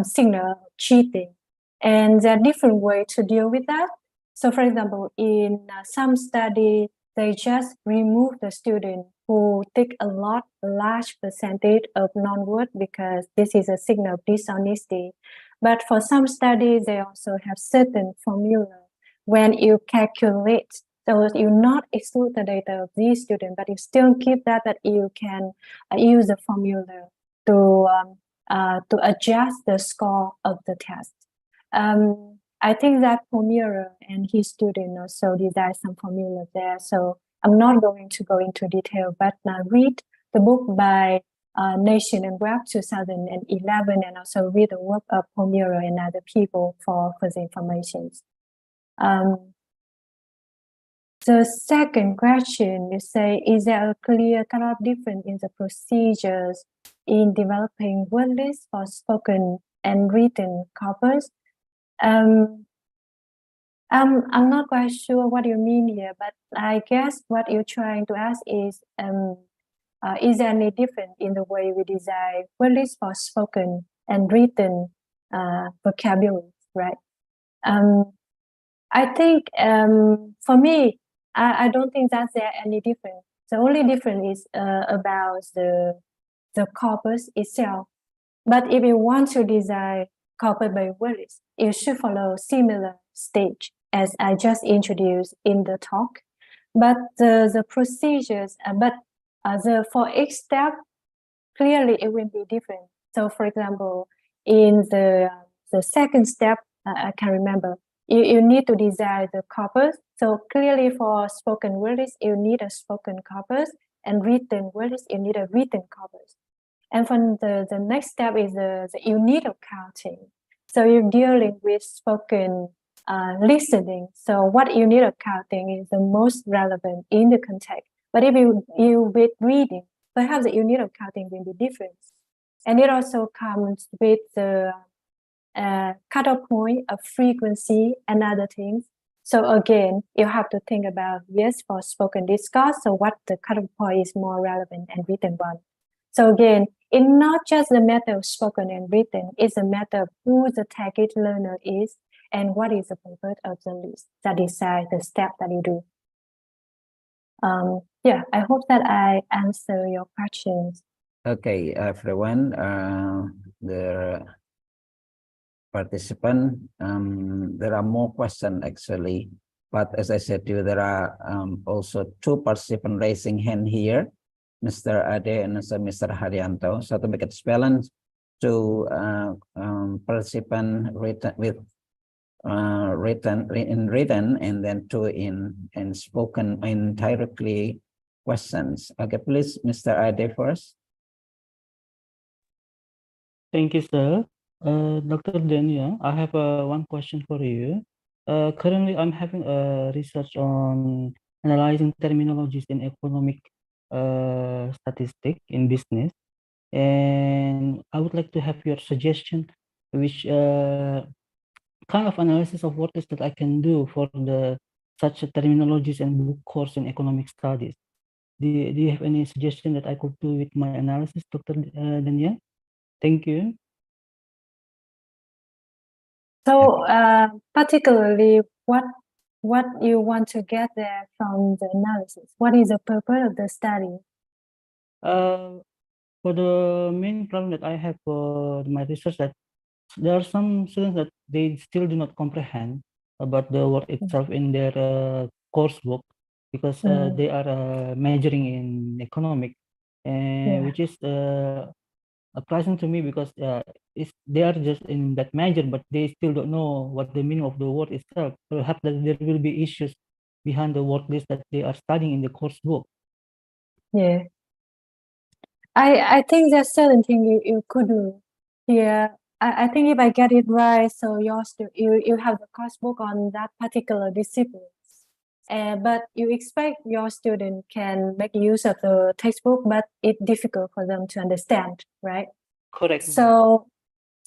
signal of cheating, and there are different ways to deal with that. So for example, in some study, they just remove the student who take a large percentage of non-word, because this is a signal of dishonesty. But for some studies, they also have certain formula when you calculate. So you not exclude the data of these students, but you still keep that you can use the formula to adjust the score of the test. I think that Pomira and his student also designed some formula there. So I'm not going to go into detail, but read the book by Nation and Web 2011, and also read the work of Pomero and other people for further information. The second question, you say, is there a clear kind of difference in the procedures in developing word lists for spoken and written corpus? I'm not quite sure what you mean here, but I guess what you're trying to ask is there any difference in the way we design word lists for spoken and written vocabulary, right? I think for me, I don't think that's there any difference. The only difference is about the corpus itself. But if you want to design corpus by word list, you should follow similar stage as I just introduced in the talk. But the procedures, for each step, clearly it will be different. So, for example, in the second step, I can remember, you need to design the corpus. So clearly for spoken word list, you need a spoken corpus, and written word list, you need a written corpus. And from the next step is the unit of counting. So you're dealing with spoken listening. So what unit of counting is the most relevant in the context. But if you with reading, perhaps the unit of counting will be different. And it also comes with the cutoff point of frequency and other things. So again, you have to think about, yes, for spoken discourse, so what the cutoff point is more relevant and written one. So again, it's not just the matter of spoken and written, it's a matter of who the target learner is and what is the purpose of the list that decide the step that you do. Yeah, I hope that I answer your questions. Okay, everyone, the participant, there are more questions actually, but as I said to you, there are also two participants raising hand here, Mr. Ade and also Mr. Haryanto. So to make it balance, two participant written and then two in spoken in directly questions. Okay, please, Mr. Ade first. Thank you, sir. Dr. Daniel, I have one question for you. Currently, I'm having a research on analyzing terminologies in economic statistics in business, and I would like to have your suggestion, which kind of analysis of what is that I can do for such terminologies and book course in economic studies. Do you have any suggestion that I could do with my analysis, Dr. Daniel? Thank you. So particularly what you want to get there from the analysis? What is the purpose of the study? For the main problem that I have for my research, that there are some students that they still do not comprehend about the word itself in their coursework, because they are majoring in economic, and which is surprising to me, because they are just in that major, but they still don't know what the meaning of the word itself. Perhaps that there will be issues behind the word list that they are studying in the coursework. Yeah, I think there's certain thing you could do here. I think if I get it right, so you have the coursebook on that particular discipline, but you expect your student can make use of the textbook, but it's difficult for them to understand, right? Correct. So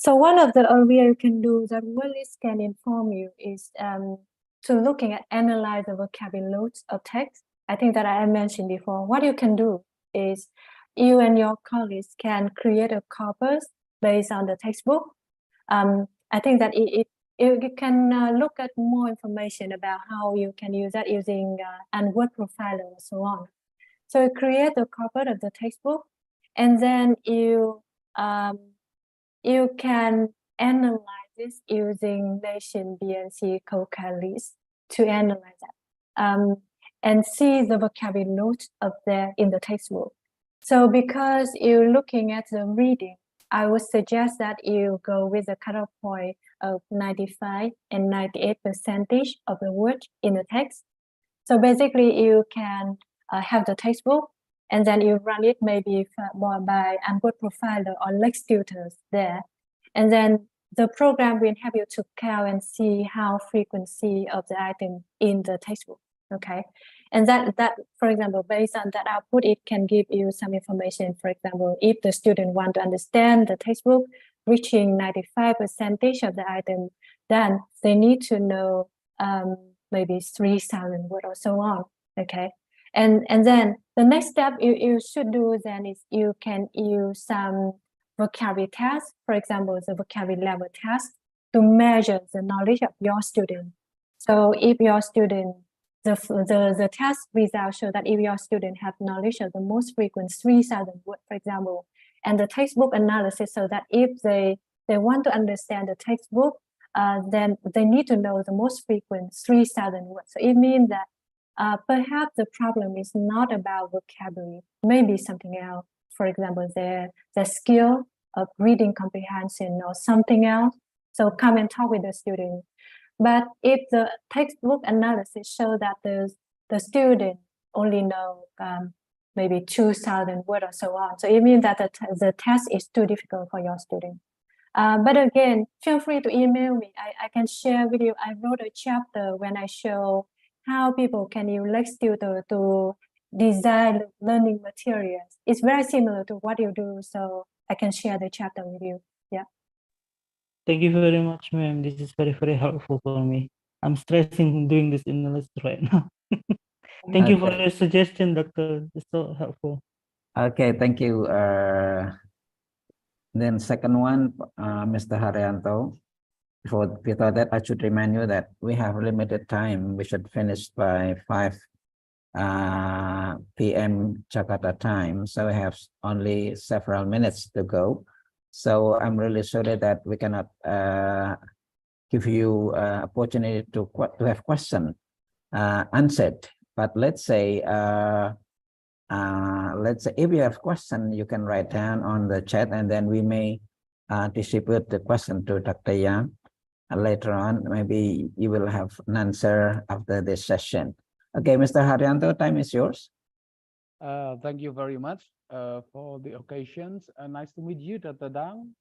one of the area you can do that really can inform you is to looking at analyze the vocabulary loads of text. I think that I mentioned before. What you can do is you and your colleagues can create a corpus based on the textbook. I think that you can look at more information about how you can use that using and word profiler and so on. So you create the corpus of the textbook, and then you can analyze this using Nation BNC vocabularies to analyze that and see the vocabulary notes up there in the textbook. So because you're looking at the reading, I would suggest that you go with a cutoff point of 95 and 98% of the word in the text. So basically you can have the textbook and then you run it maybe by word profiler or Lex tutors there. And then the program will help you to count and see how frequency of the item in the textbook. Okay. And that, for example, based on that output, it can give you some information. For example, if the student want to understand the textbook reaching 95% of the item, then they need to know maybe 3,000 words or so on. Okay. And then the next step you should do then is you can use some vocabulary test, for example, the vocabulary level test, to measure the knowledge of your student. So if your student, the test results show that if your student have knowledge of the most frequent 3,000 words, for example, and the textbook analysis, so that if they want to understand the textbook, then they need to know the most frequent 3,000 words. So it means that perhaps the problem is not about vocabulary, maybe something else. For example, their skill of reading comprehension or something else. So come and talk with the student. But if the textbook analysis show that the student only know maybe 2,000 words or so on, so it means that the test is too difficult for your student. But again, feel free to email me. I can share with you. I wrote a chapter when I show how people can use Lex Tutor to design learning materials. It's very similar to what you do, so I can share the chapter with you. Yeah. Thank you very much, ma'am. This is very, very helpful for me. I'm stressing doing this analysis right now. Thank you for Okay. your suggestion, doctor. It's so helpful. Okay, thank you. Then second one, Mr. Haryanto. Before that, I should remind you that we have limited time. We should finish by 5 p.m. Jakarta time. So we have only several minutes to go. So I'm really sorry that we cannot give you opportunity to have question answered. But let's say if you have question, you can write down on the chat, and then we may distribute the question to Dr. Yang. Later on, maybe you will have an answer after this session. Okay, Mr. Haryanto, time is yours. Thank you very much for the occasions. Nice to meet you, Dr. Dang.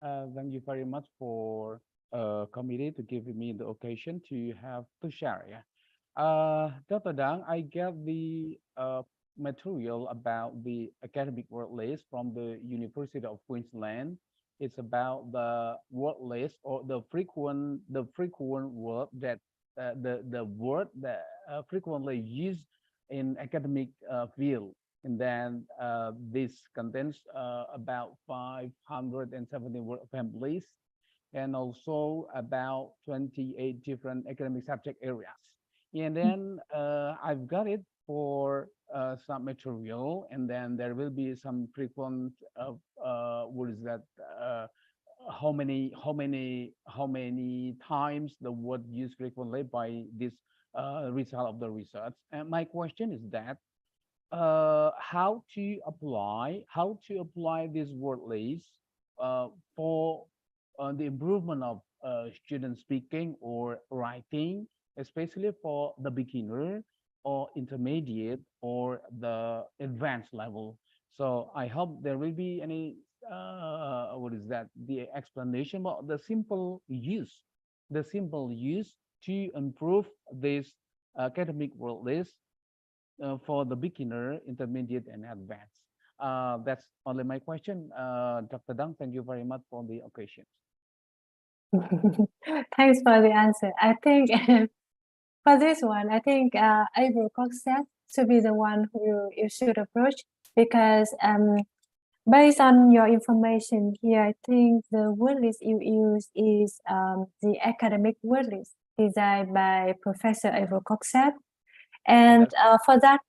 Thank you very much for committee to give me the occasion to have to share. Yeah, Dr. Dang, I get the material about the academic word list from the University of Queensland. It's about the word list or the frequent word that the word that frequently used in academic field, and then this contains about 570 word families, and also about 28 different academic subject areas. And then I've got it for some material, and then there will be some frequent what is that how many times the word used frequently by this result of the research. And my question is that how to apply this word list for the improvement of student speaking or writing, especially for the beginner or intermediate or the advanced level. So I hope there will be any what is that, the explanation about the simple use to improve this academic word list for the beginner, intermediate, and advanced. That's only my question. Dr. Dang, thank you very much for the occasion. Thanks for the answer. I think for this one, I think April Coxet should be the one who you should approach, because based on your information here, I think the word list you use is the academic word list designed by Professor April Coxet. And for that,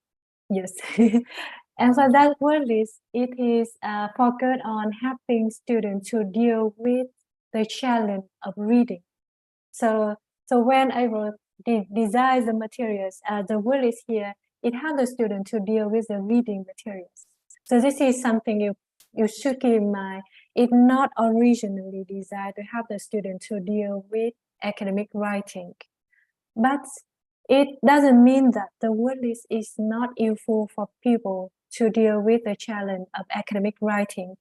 yes, and for that word list, it is focused on helping students to deal with the challenge of reading. So when I wrote design the materials, the word list here, it helps the student to deal with the reading materials. So this is something you should keep in mind. It's not originally designed to help the student to deal with academic writing, but it doesn't mean that the word list is not useful for people to deal with the challenge of academic writing.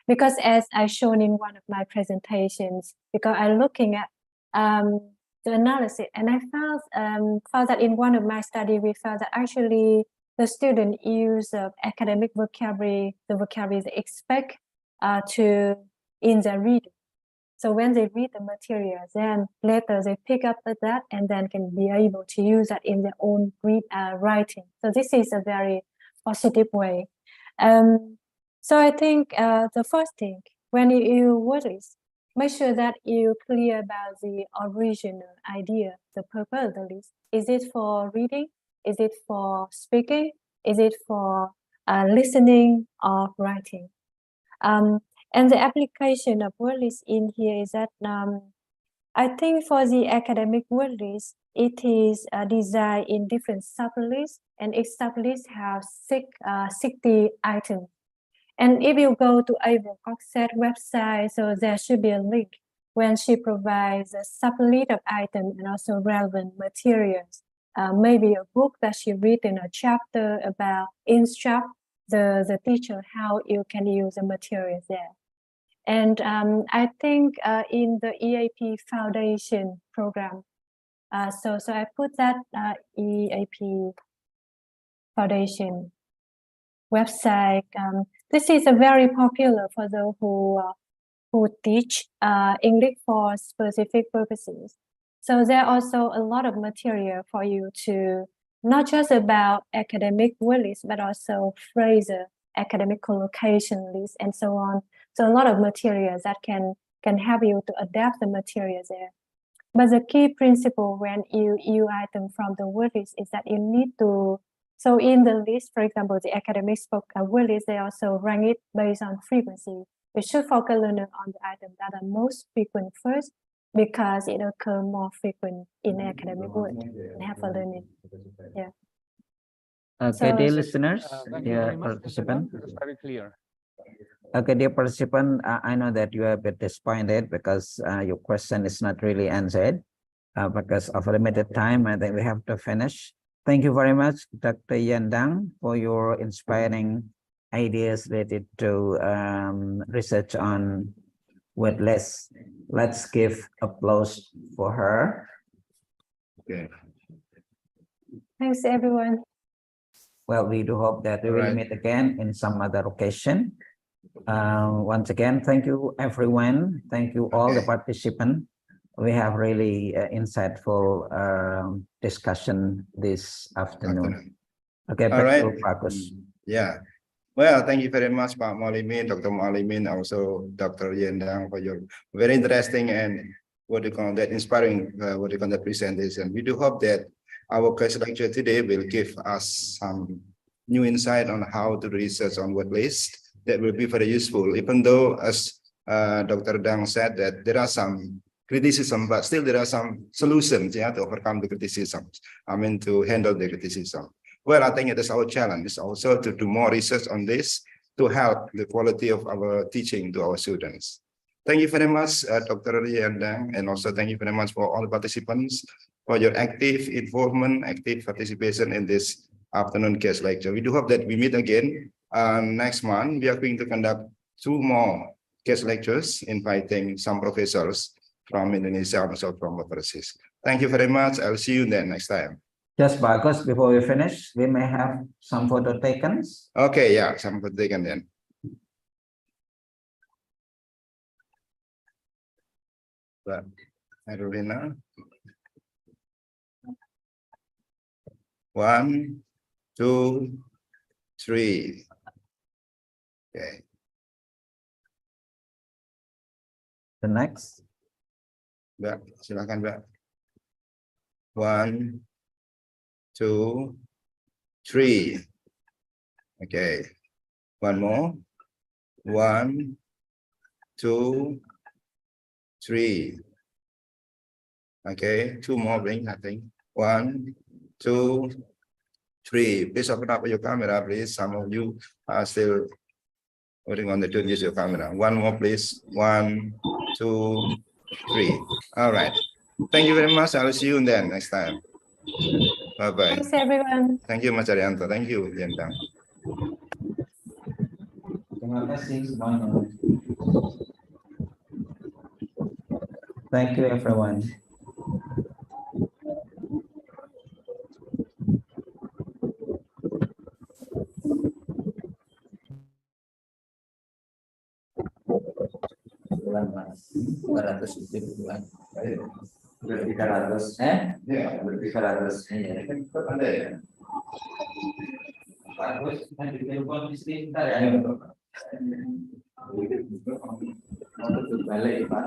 Because as I shown in one of my presentations, because I'm looking at the analysis, and I found that in one of my study, we found that actually the student use of academic vocabulary, the vocabulary they expect to in their reading. So when they read the material, then later they pick up at that and then can be able to use that in their own writing. So this is a very positive way. So I think the first thing, when you word list, make sure that you're clear about the original idea, the purpose of the list. Is it for reading? Is it for speaking? Is it for listening or writing? And the application of word list in here is that I think for the academic word list, it is designed in different sublists, and each sublist has 60 items. And if you go to Ava Cox's website, so there should be a link when she provides a sublist of items and also relevant materials. Maybe a book that she written a chapter about instruct the teacher how you can use the materials there. And I think in the EAP Foundation program, so I put that EAP Foundation website. This is a very popular for those who teach English for specific purposes. So there are also a lot of material for you to, not just about academic word list, but also phrases, academic collocation list, and so on. So a lot of materials that can help you to adapt the materials there. But the key principle when you use item from the word list is that you need to, so in the list, for example, the academic word list, they also rank it based on frequency. We should focus learner on the items that are most frequent first, because it occurs more frequent in academic work and have a learning. Yeah. Okay, So- dear listeners, Thank you dear very much, Dr. participants. Dang. It's very clear. Okay, dear participant, I know that you are a bit disappointed because your question is not really answered because of limited time. I think we have to finish. Thank you very much, Dr. Yan Dang, for your inspiring ideas related to research on word list. Let's give applause for her. Okay. Thanks, everyone. Well, we do hope that we will Alright. meet again in some other occasion. Once again, thank you, everyone. Thank you, all the participants. We have really insightful discussion this afternoon. Okay, All back right. to Bagus. Yeah. Well, thank you very much, Pak Malimin, Dr. Malimin, also Dr. Yendang, for your very interesting and inspiring presentation. We do hope that our case lecture today will give us some new insight on how to research on word list. That will be very useful, even though, as Dr. Dang said, that there are some criticism, but still there are some solutions, yeah, to overcome the criticisms. I mean, to handle the criticism. Well, I think it is our challenge is also to do more research on this to help the quality of our teaching to our students. Thank you very much, Dr. Yendang, and also thank you very much for all participants for your active involvement, active participation in this afternoon case lecture. We do hope that we meet again next month. We are going to conduct 2 more case lectures, inviting some professors from Indonesia and also from overseas. Thank you very much. I'll see you then next time. Just Bagus, before we finish, we may have some photo taken. Okay, yeah, some photo taken then. But Arulina. 1, 2, 3. Okay. The next. Mbak, silakan Mbak. 1, 2, 3. Okay. One more. 1, 2, 3. Okay. 2 more bring, I think. 1, 2, 3. Please open up your camera, please. Some of you are still holding on the don't use your camera. 1 more, please. 1, 2, 3. All right. Thank you very much. I'll see you then next time. Bye-bye. Thanks, everyone. Thank you, Mas Arianto. Thank you, Yendang. Terima kasih semuanya. Thank you everyone. Bulan Mas, 200 itu bulan. Udah 300, Ya, udah 300. Iya. Ada ya? Bagus, nanti telepon istri ntar ya. Balik Pak.